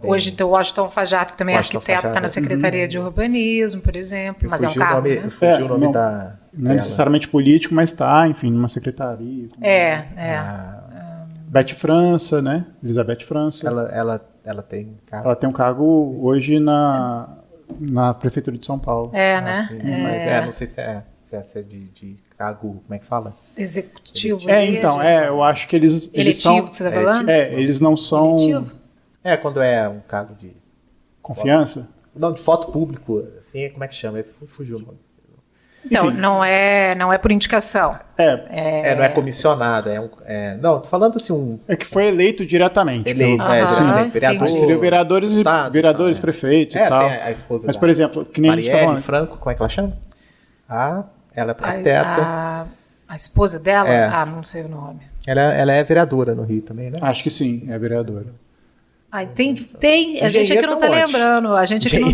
Hoje tem o Washington Fajardo, que também é arquiteto, está na Secretaria de Urbanismo, por exemplo, mas é um cargo, né? Fugiu o nome da... Não é necessariamente político, mas está, enfim, numa secretaria. Beth França, né? Elizabeth França. Ela tem cargo. Ela tem um cargo hoje na Prefeitura de São Paulo. Né? Mas não sei se é de cargo, como é que fala? Executivo. Então, eu acho que eles eletivo são... que você está falando? Eles não são... Eletivo? Quando é um cargo de... Confiança? Não, de foto público, assim, como é que chama? Fugiu o nome. Então, enfim. não é por indicação. Não é comissionado, não, tô falando assim É que foi eleito diretamente. Diretamente, vereador. Seria vereadores, prefeitos e tal. Tem a esposa Mas, por exemplo, que nem Marielle a gente tá falando... Franco, como é que ela chama? Ela é arquiteta. A esposa dela? Não sei o nome. Ela é vereadora no Rio também, né? Acho que sim, é vereadora. Tem. A gente aqui não está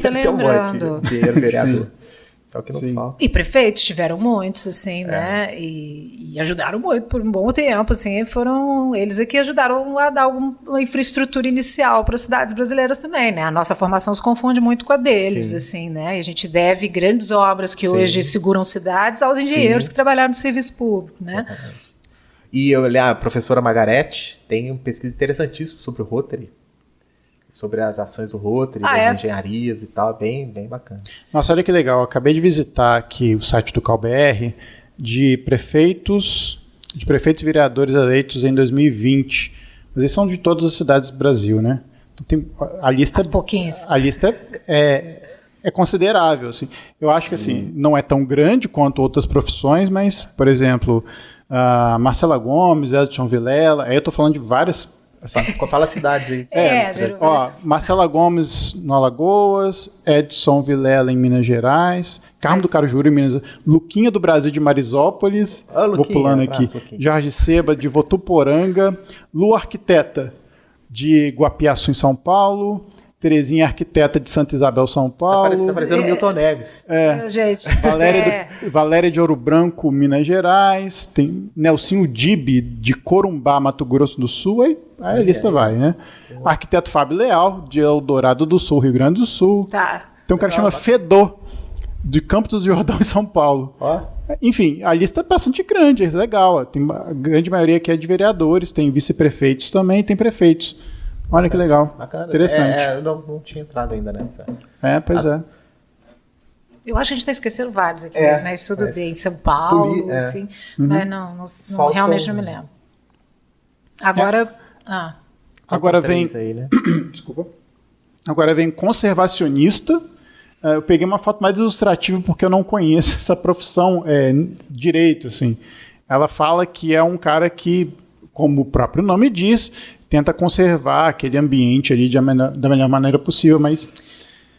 lembrando. Dinheiro vereador. Só que não falta. E prefeitos tiveram muitos, assim, né? E ajudaram muito por um bom tempo, assim. Foram eles aqui ajudaram a dar uma infraestrutura inicial para as cidades brasileiras também, né? A nossa formação se confunde muito com a deles, assim, né? E a gente deve grandes obras que hoje seguram cidades aos engenheiros que trabalharam no serviço público, né? E a professora Margarete tem uma pesquisa interessantíssima sobre o Rotary. Sobre as ações do Rotary, das engenharias e tal, bem bacana. Nossa, olha que legal, eu acabei de visitar aqui o site do CalBR de prefeitos e vereadores eleitos em 2020. Mas eles são de todas as cidades do Brasil, né? Então tem a lista. As pouquinhas. A lista é considerável, assim. Eu acho que assim, não é tão grande quanto outras profissões, mas, por exemplo, Marcela Gomes, Edson Vilela, aí eu estou falando de várias. Assim, fala a cidade aí. Marcela Gomes no Alagoas, Edson Vilela em Minas Gerais, Carmo do Carajuru em Minas Gerais, Luquinha do Brasil de Marisópolis, vou pulando aqui, Jorge Seba de Votuporanga, Lu Arquiteta de Guapiaçu em São Paulo, Terezinha Arquiteta de Santa Isabel, São Paulo. Tá parecendo Milton Neves. Gente. Valéria de Ouro Branco, Minas Gerais. Tem Nelsinho Dibe de Corumbá, Mato Grosso do Sul. Aí a lista vai, né? Arquiteto Fábio Leal, de Eldorado do Sul, Rio Grande do Sul. Tem um cara que chama Fedor, de Campos do Jordão, em São Paulo. Enfim, a lista é bastante grande, é legal. Tem a grande maioria aqui é de vereadores, tem vice-prefeitos também, tem prefeitos. Olha que legal. Bacana. Interessante. Eu não tinha entrado ainda nessa. Pois é. Eu acho que a gente está escesquecendo vários aqui, mas tudo bem. Em São Paulo, assim. Mas não realmente não me lembro. Agora vem. Aí, né? Desculpa. Agora vem conservacionista. Eu peguei uma foto mais ilustrativa porque eu não conheço essa profissão direito, assim. Ela fala que é um cara que, como o próprio nome diz, tenta conservar aquele ambiente ali da melhor maneira possível, mas...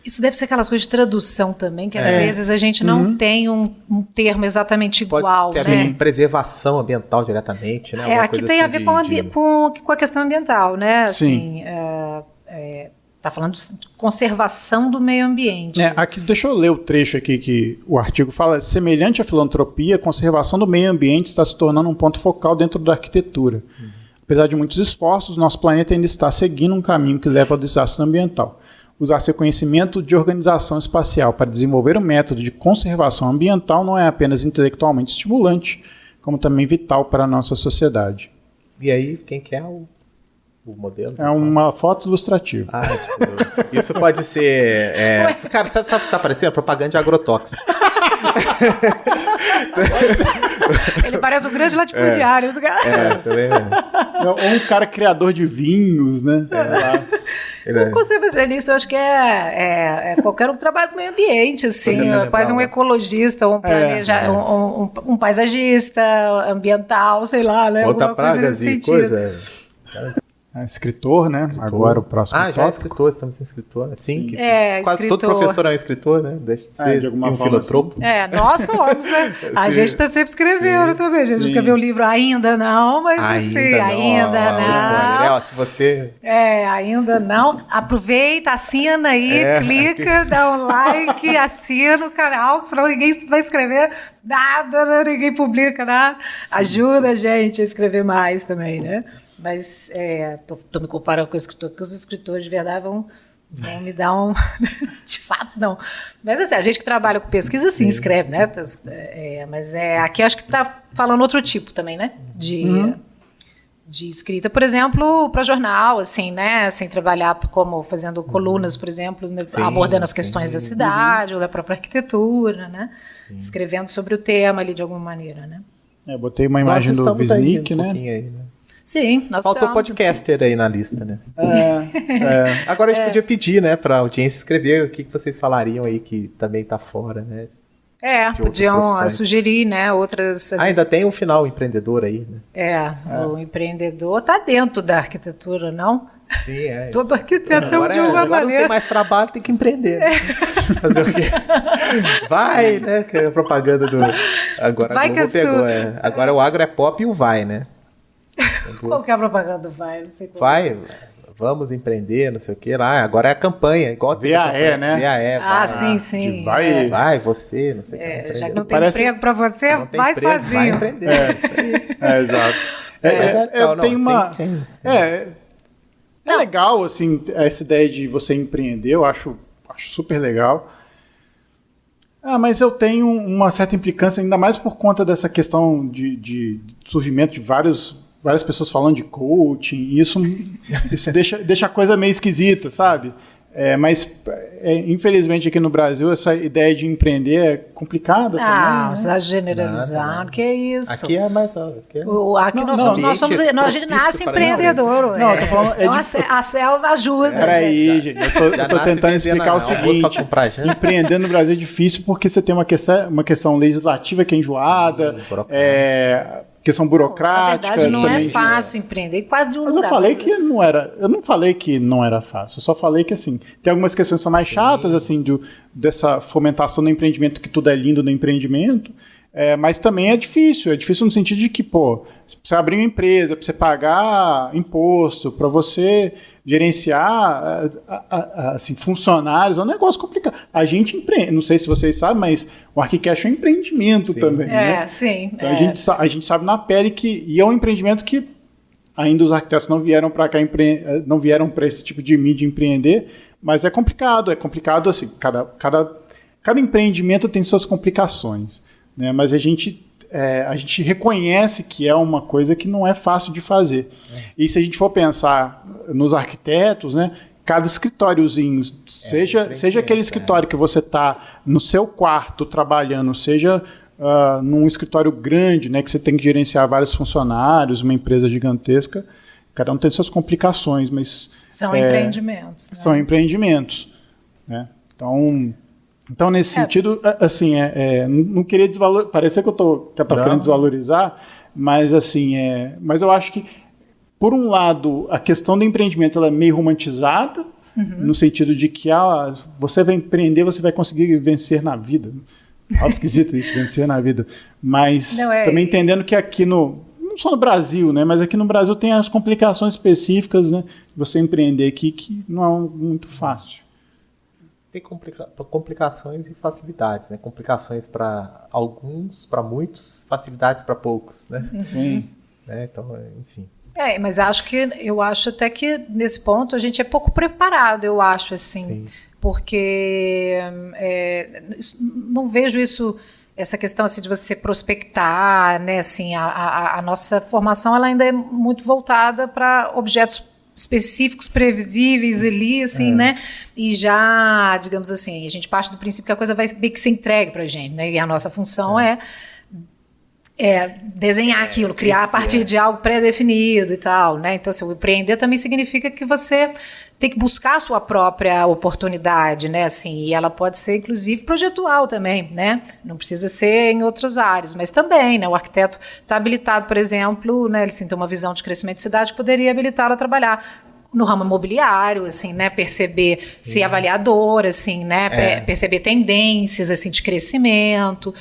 Isso deve ser aquelas coisas de tradução também, que às vezes a gente não tem um termo exatamente igual. Pode ter preservação ambiental diretamente, né? Aqui tem a ver com a questão ambiental, né? Assim, está falando de conservação do meio ambiente. Aqui, deixa eu ler o trecho aqui que o artigo fala. Semelhante à filantropia, a conservação do meio ambiente está se tornando um ponto focal dentro da arquitetura. Apesar de muitos esforços, nosso planeta ainda está seguindo um caminho que leva ao desastre ambiental. Usar seu conhecimento de organização espacial para desenvolver um método de conservação ambiental não é apenas intelectualmente estimulante, como também vital para a nossa sociedade. E aí, quem que é o modelo? É uma foto ilustrativa. Tipo, isso pode ser... Cara, sabe o que tá parecendo? Propaganda de agrotóxico. Ele parece um grande latifundiário. Também. Ou um cara criador de vinhos, né? O conservacionista, eu acho que é qualquer um que trabalha com o meio ambiente, assim, quase um ecologista, um paisagista ambiental, sei lá, né? Outra pragas e coisa. Escritor, né? Agora o próximo tópico. Já é escritor, estamos sem escritor. Assim, quase escritor. todo professor é um escritor, né? Deixa de ser de alguma um forma, filantropo. Assim. Nós somos, né? A gente está sempre escrevendo também. A gente escreveu o livro ainda não, mas ainda não. Se você... ainda não. Aproveita, assina aí, clica, dá um like, assina o canal, senão ninguém vai escrever nada, né? Ninguém publica nada. Ajuda a gente a escrever mais também, né? Mas tô me comparando com o escritor, que os escritores de verdade vão me dar um... de fato, não. Mas assim, a gente que trabalha com pesquisa, sim, escreve, né? Mas aqui acho que está falando outro tipo também, né? De escrita, por exemplo, para jornal, assim, né? Assim, trabalhar como fazendo colunas, por exemplo, né? Abordando as questões da cidade ou da própria arquitetura, né? Escrevendo sobre o tema ali de alguma maneira, né? Botei uma imagem do Wisnik, né? Sim, nós faltou podcaster aí na lista, né? Agora a gente podia pedir, né, para a audiência escrever o que vocês falariam aí que também está fora, né? Podiam sugerir, né, outras... ainda tem um final empreendedor aí, né? O empreendedor está dentro da arquitetura, não? Sim, Todo arquiteto de alguma agora maneira. Não tem mais trabalho, tem que empreender. Né? Fazer o quê? Vai, né? Que é a propaganda do... Agora a Globo pegou, Agora o agro é pop e o vai, né? Qual que é a propaganda do vai? Não sei qual. Vai, vamos empreender, não sei o que lá. Agora é a campanha, igual VAE, né? VAE, sim. Vai você, não sei o que. Já que não tem emprego para você, vai emprego, sozinho. Vai empreender. Exato. Eu tenho uma... É legal, assim, essa ideia de você empreender, eu acho super legal. Mas eu tenho uma certa implicância, ainda mais por conta dessa questão de surgimento de várias pessoas falando de coaching, e isso deixa a coisa meio esquisita, sabe? Mas, infelizmente, aqui no Brasil, essa ideia de empreender é complicada também. Você está generalizando, que é isso. Aqui é mais... Aqui a gente nasce empreendedor. Não, eu tô falando... A selva ajuda. Peraí, gente, eu tô tentando explicar o seguinte. Empreender no Brasil é difícil porque você tem uma questão legislativa que é enjoada, questão burocrática. Na verdade, não é fácil empreender. Quase mas eu falei que não era. Eu não falei que não era fácil. Eu só falei que assim tem algumas questões que são mais chatas assim dessa fomentação do empreendimento, que tudo é lindo no empreendimento. Mas também é difícil. É difícil no sentido de que, você abrir uma empresa, para você pagar imposto, para você gerenciar assim, funcionários, é um negócio complicado. A gente empreende, não sei se vocês sabem, mas o Arquicast é um empreendimento também. Né? Sim. Então a gente sabe na pele que é um empreendimento que ainda os arquitetos não vieram para cá, não vieram para esse tipo de mídia empreender, mas é complicado assim, cada empreendimento tem suas complicações, né? Mas a gente reconhece que é uma coisa que não é fácil de fazer. E se a gente for pensar nos arquitetos, né, cada escritóriozinho, seja aquele escritório que você está no seu quarto trabalhando, seja num escritório grande, né, que você tem que gerenciar vários funcionários, uma empresa gigantesca, cada um tem suas complicações, mas... São empreendimentos. Né? São empreendimentos. Né? Então, nesse sentido, assim, não queria desvalorizar, parecer que eu tô querendo desvalorizar, mas assim, mas eu acho que, por um lado, a questão do empreendimento ela é meio romantizada, no sentido de que você vai empreender, você vai conseguir vencer na vida. Esquisito isso, vencer na vida. Mas também entendendo que aqui no não só no Brasil, né? Mas aqui no Brasil tem as complicações específicas, né? Você empreender aqui que não é muito fácil. Tem complicações e facilidades, né? Complicações para alguns, para muitos, facilidades para poucos, né? Sim. Então, enfim. Mas eu acho até que nesse ponto a gente é pouco preparado, eu acho, assim. Sim. Porque não vejo essa questão assim, de você prospectar, né? Assim, a nossa formação ela ainda é muito voltada para objetos específicos, previsíveis ali, assim, né? E já, digamos assim, a gente parte do princípio que a coisa vai meio que ser entregue para a gente, né? E a nossa função é desenhar aquilo, criar a partir de algo pré-definido e tal, né? Então, assim, o empreender também significa que você tem que buscar a sua própria oportunidade, né? Assim, e ela pode ser, inclusive, projetual também, né? Não precisa ser em outras áreas, mas também, né? O arquiteto está habilitado, por exemplo, né? Ele tem uma visão de crescimento de cidade, poderia habilitá-lo a trabalhar no ramo imobiliário, assim, né? Perceber, ser avaliador, assim, né? Perceber tendências, assim, de crescimento,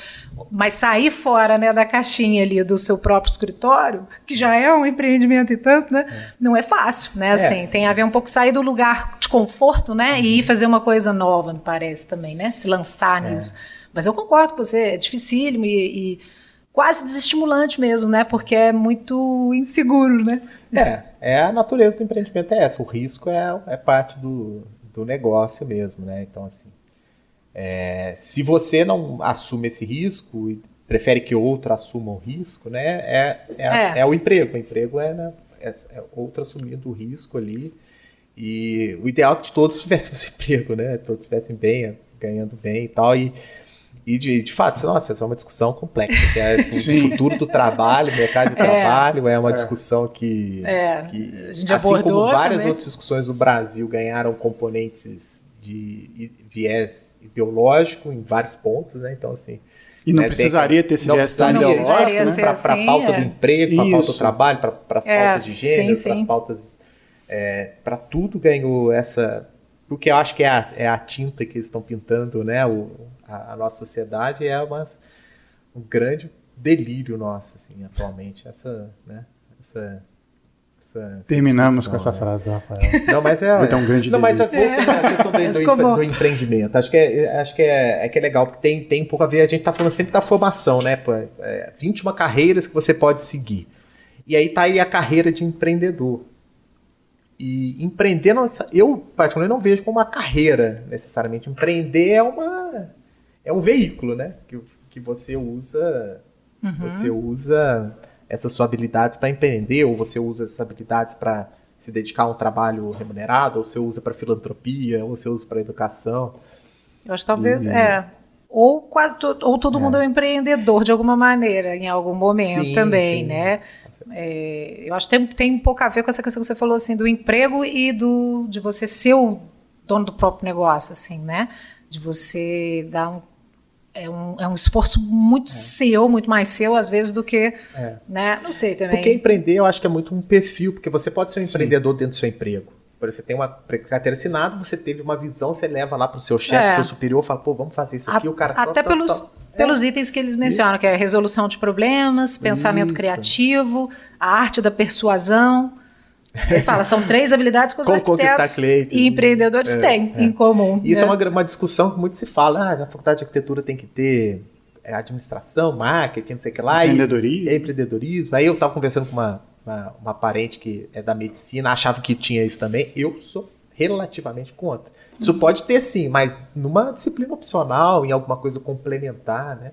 mas sair fora, né, da caixinha ali do seu próprio escritório, que já é um empreendimento e tanto, né? Não é fácil, né? Assim, tem a ver um pouco sair do lugar de conforto, né? E ir fazer uma coisa nova, me parece também, né? Se lançar nisso. Mas eu concordo com você, é dificílimo e quase desestimulante mesmo, né? Porque é muito inseguro, né? A natureza do empreendimento é essa. O risco é parte do negócio mesmo, né? Então, assim, se você não assume esse risco e prefere que outro assuma o risco, né? É o emprego. O emprego é outro assumindo o risco ali. E o ideal é que todos tivessem esse emprego, né? Todos estivessem bem, ganhando bem e tal. E de fato, nossa, essa é uma discussão complexa, que é o futuro do trabalho, mercado de trabalho, é uma discussão que a gente assim como várias também. outras discussões no Brasil ganharam componentes de viés ideológico em vários pontos, né? Então, assim... E não precisaria ter esse viés tão ideológico, né? Para a pauta do emprego, para a pauta do trabalho, para as pautas de gênero, para as pautas... para tudo ganhou essa... O que eu acho que é a tinta que eles estão pintando, né? A nossa sociedade é um grande delírio nosso, assim, atualmente. Terminamos com essa frase do Rafael. Não, mas um grande não, mas voltando à questão do empreendimento, acho que é legal, porque tem um pouco a ver, a gente está falando sempre da formação, né? 21 carreiras que você pode seguir. E aí tá aí a carreira de empreendedor. E empreender, eu particularmente não vejo como uma carreira, necessariamente. Empreender é um veículo, né? Que você usa, você usa essas suas habilidades para empreender, ou você usa essas habilidades para se dedicar a um trabalho remunerado, ou você usa para filantropia, ou você usa para educação. Eu acho que talvez ou todo mundo é um empreendedor de alguma maneira, em algum momento também, sim. Né? Eu acho que tem um pouco a ver com essa questão que você falou, assim, do emprego e de você ser o dono do próprio negócio, assim, né? De você dar é um esforço muito seu, muito mais seu, às vezes, do que... Né? Não sei também. Porque empreender, eu acho que é muito um perfil, porque você pode ser um empreendedor dentro do seu emprego. Por exemplo, você tem uma carteira assinada, você teve uma visão, você leva lá para o seu chefe, seu superior, fala, vamos fazer isso aqui, o cara... Até pelos itens que eles mencionam, que é resolução de problemas, pensamento criativo, a arte da persuasão. Ele fala, são 3 habilidades que os arquitetos e empreendedores têm em comum. E isso é uma discussão que muito se fala, a faculdade de arquitetura tem que ter administração, marketing, não sei o que lá. Empreendedorismo. Aí eu estava conversando com uma parente que é da medicina, achava que tinha isso também. Eu sou relativamente contra. Isso pode ter sim, mas numa disciplina opcional, em alguma coisa complementar, né?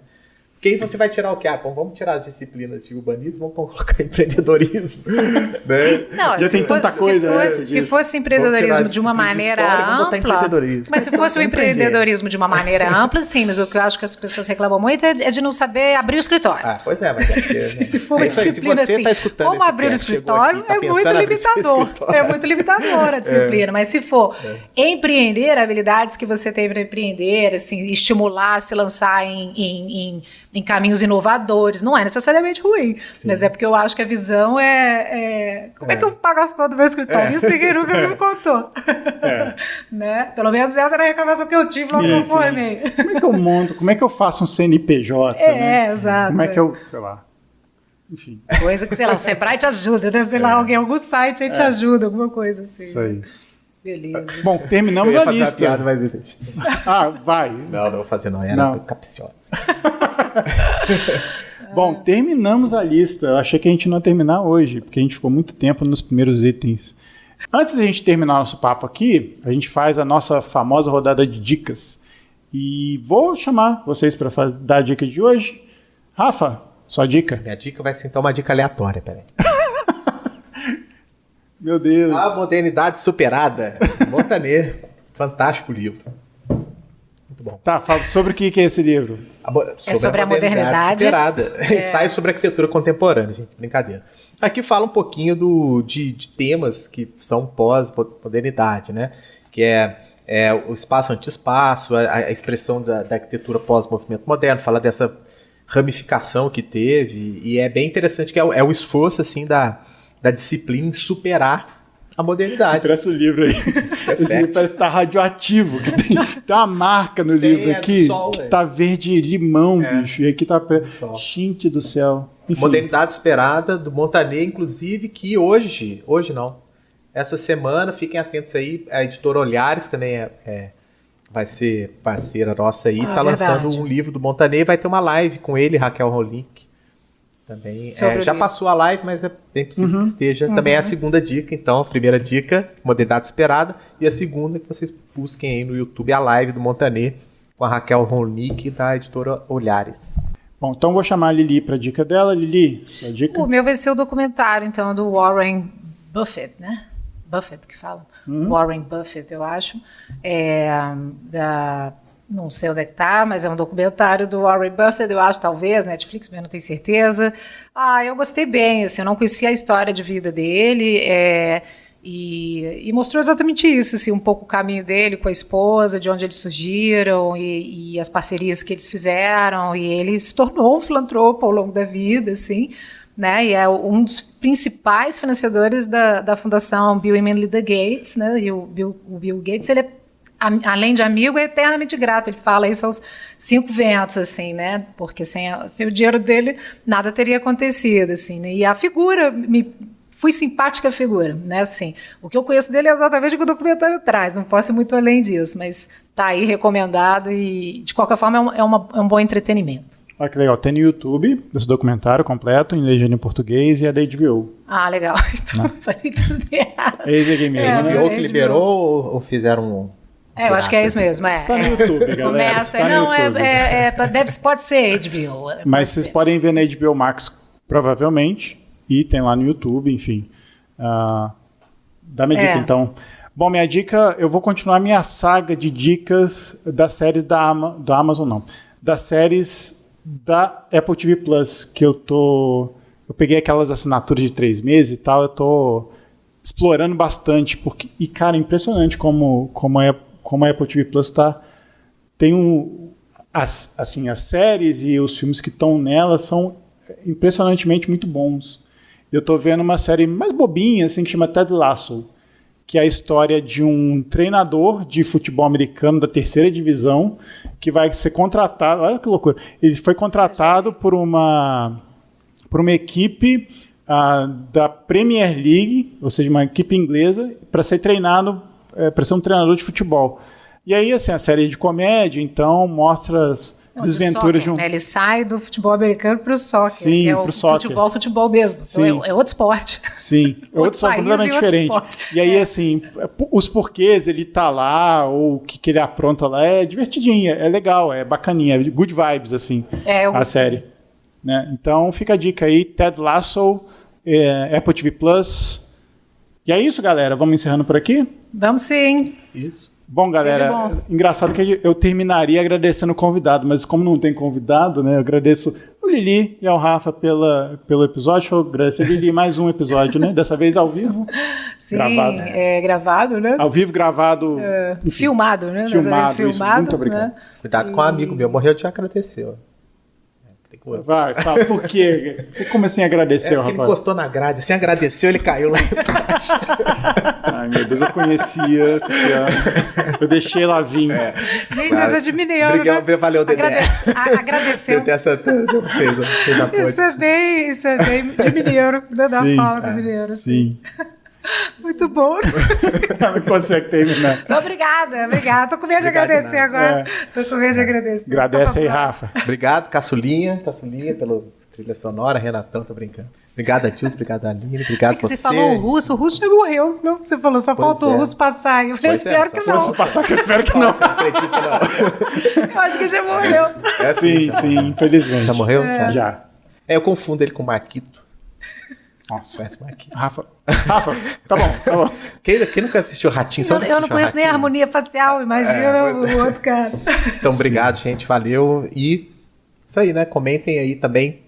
Porque aí você vai tirar o quê? Vamos tirar as disciplinas de urbanismo, vamos colocar empreendedorismo. Né? Não, já tem tanta coisa. Se fosse empreendedorismo de uma maneira ampla. Mas se fosse o empreendedorismo de uma maneira ampla, sim, mas o que eu acho que as pessoas reclamam muito é de não saber abrir o escritório. Pois é, mas se for uma disciplina assim, como abrir o escritório é muito limitador. É muito limitador a disciplina. Mas se for empreender, habilidades que você tem para empreender, assim, estimular, se lançar em caminhos inovadores, não é necessariamente ruim, mas é porque eu acho que a visão como é que eu pago as contas do meu escritório? Isso ninguém nunca me contou. Né? Pelo menos essa era a reclamação que eu tive logo que eu formei. Como é que eu monto? Como é que eu faço um CNPJ? Né? Exato. Como é que eu, sei lá... enfim. Coisa que, sei lá, o Sebrae te ajuda, né? Sei lá, algum site aí te ajuda, alguma coisa assim. Isso aí. Beleza. Bom, terminamos a lista. Piada, mas... Vai. Não vou fazer não, era muito capciosa. Bom, terminamos a lista. Eu achei que a gente não ia terminar hoje, porque a gente ficou muito tempo nos primeiros itens. Antes de a gente terminar nosso papo aqui, a gente faz a nossa famosa rodada de dicas. E vou chamar vocês para dar a dica de hoje. Rafa, sua dica. Minha dica vai ser então uma dica aleatória, peraí. Meu Deus. A Modernidade Superada. Montaner. Fantástico livro. Muito bom. Tá, fala sobre o que é esse livro? Sobre a modernidade superada. Ensaio sobre arquitetura contemporânea, gente. Brincadeira. Aqui fala um pouquinho de temas que são pós-modernidade, né? Que é o espaço anti-espaço, a expressão da arquitetura pós-movimento moderno, fala dessa ramificação que teve, e é bem interessante que é o esforço, assim, da disciplina em superar a modernidade. Interessa o livro aí. Esse livro parece estar radioativo. Que tem uma marca no livro aqui sol, que tá verde limão, bicho. E aqui tá... Gente do céu. Enfim. Modernidade Superada, do Montaner, inclusive, que hoje não. Essa semana, fiquem atentos aí, a editora Olhares também vai ser parceira nossa aí, tá lançando um livro do Montaner, vai ter uma live com ele, Raquel Rolink. Também já passou a live, mas é bem possível que esteja. Também é a segunda dica, então. A primeira dica, Modernidade Esperada. E a segunda, que vocês busquem aí no YouTube a live do Montaner com a Raquel Rolnik, da editora Olhares. Bom, então vou chamar a Lili para a dica dela. Lili, sua dica? O meu vai ser o documentário, então, do Warren Buffett, né? Buffett que fala. Warren Buffett, eu acho. Não sei onde é que tá, mas é um documentário do Warren Buffett, eu acho, talvez, Netflix, mas não tenho certeza. Eu gostei bem, assim, eu não conhecia a história de vida dele, e mostrou exatamente isso, assim, um pouco o caminho dele com a esposa, de onde eles surgiram, e as parcerias que eles fizeram, e ele se tornou um filantropo ao longo da vida, assim, né, e é um dos principais financiadores da Fundação Bill e Melinda Gates, né, e o Bill Gates, ele além de amigo, é eternamente grato. Ele fala isso aos 5 ventos, assim, né? Porque sem o dinheiro dele, nada teria acontecido, assim, né? E a figura, fui simpática a figura, né? Assim, o que eu conheço dele é exatamente o que o documentário traz, não posso ir muito além disso, mas tá aí recomendado e, de qualquer forma, é um bom entretenimento. Olha que legal, tem no YouTube esse documentário completo, em legenda em português, e é da HBO. Legal. Então, falei tudo errado. É esse aqui mesmo, né? HBO que liberou ou fizeram eu acho que é isso mesmo. Está no YouTube, galera. Começa, pode ser HBO. Mas vocês podem ver na HBO Max, provavelmente, e tem lá no YouTube, enfim. Dá minha dica, então. Bom, minha dica, eu vou continuar minha saga de dicas das séries da Amazon, não. Das séries da Apple TV Plus, que eu peguei aquelas assinaturas de 3 meses e tal, eu tô explorando bastante, e, cara, é impressionante como a Apple TV Plus tem as séries e os filmes que estão nela são impressionantemente muito bons. Eu estou vendo uma série mais bobinha, assim, que chama Ted Lasso, que é a história de um treinador de futebol americano da 3ª divisão que vai ser contratado, olha que loucura, ele foi contratado por uma equipe da Premier League, ou seja, uma equipe inglesa, para ser treinado para ser um treinador de futebol. E aí, assim, a série de comédia, então, mostra as desventuras de um... Ele sai do futebol americano para o soccer. Sim, para o futebol mesmo. Sim. Então é outro esporte. Sim, é outro esporte completamente diferente. Esporte. E aí, assim, os porquês ele tá lá, ou o que ele apronta lá, é divertidinha, é legal, é bacaninha, good vibes, assim, a série. Né? Então, fica a dica aí, Ted Lasso, Apple TV Plus. E é isso, galera. Vamos encerrando por aqui? Vamos sim. Isso. Bom, galera, engraçado que eu terminaria agradecendo o convidado, mas como não tem convidado, né, eu agradeço ao Lili e ao Rafa pelo episódio. Deixa eu agradecer, Lili, mais um episódio, né? Dessa vez ao vivo. Sim, gravado, né? Ao vivo, gravado. Filmado, né? Filmado, muito obrigado. Né? Cuidado com um amigo meu, morreu, te agradeceu. Foda-se. Vai, fala, por quê? Como assim agradeceu, Porque ele rapaz? encostou na grade, assim agradeceu, ele caiu lá embaixo. Ai, meu Deus, eu conhecia essa piada. Eu deixei ela vir. Gente, essa é de mineiro, Obrigado, né? valeu, Dedé. Agradeceu. Dedé Santana fez a ponte. Isso é bem de mineiro, da fala do mineiro. Sim. Muito bom. Não consegue terminar. Obrigada. Tô com medo de agradecer agora. Tô com medo de agradecer. Agradece aí, Rafa. Obrigado, Caçulinha, pela trilha sonora. Renatão, tô brincando. Obrigado, Adilson. Obrigado, Aline. Obrigado Você falou o russo já morreu. Não, você falou, só faltou o russo passar. Eu espero que não. Posso passar que eu espero que não. Você não acredita, não? Eu acho que já morreu. Sim, infelizmente. Já morreu? Já. Eu confundo ele com o Marquito. Nossa. Conhece o Marquito? Rafa, tá bom. Quem nunca assistiu Ratinho? Eu não conheço nem a harmonia facial, imagina o outro cara. Então, obrigado, gente. Valeu. E isso aí, né? Comentem aí também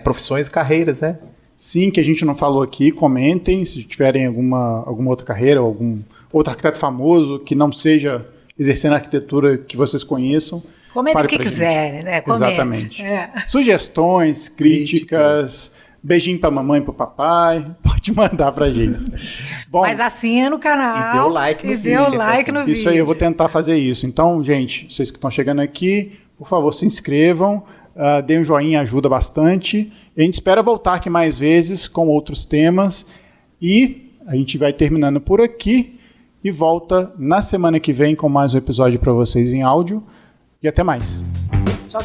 profissões e carreiras, né? Sim, que a gente não falou aqui, comentem se tiverem alguma outra carreira, algum outro arquiteto famoso que não seja exercendo a arquitetura que vocês conheçam. Comentem o que quiserem, né? Comentem. Exatamente. Sugestões, críticas, beijinho pra mamãe e pro papai, pode mandar pra gente. Bom, mas assina o canal. E dê o like no vídeo. Isso aí, eu vou tentar fazer isso. Então, gente, vocês que estão chegando aqui, por favor, se inscrevam, deem um joinha, ajuda bastante. A gente espera voltar aqui mais vezes com outros temas e a gente vai terminando por aqui e volta na semana que vem com mais um episódio para vocês em áudio. E até mais. Tchau.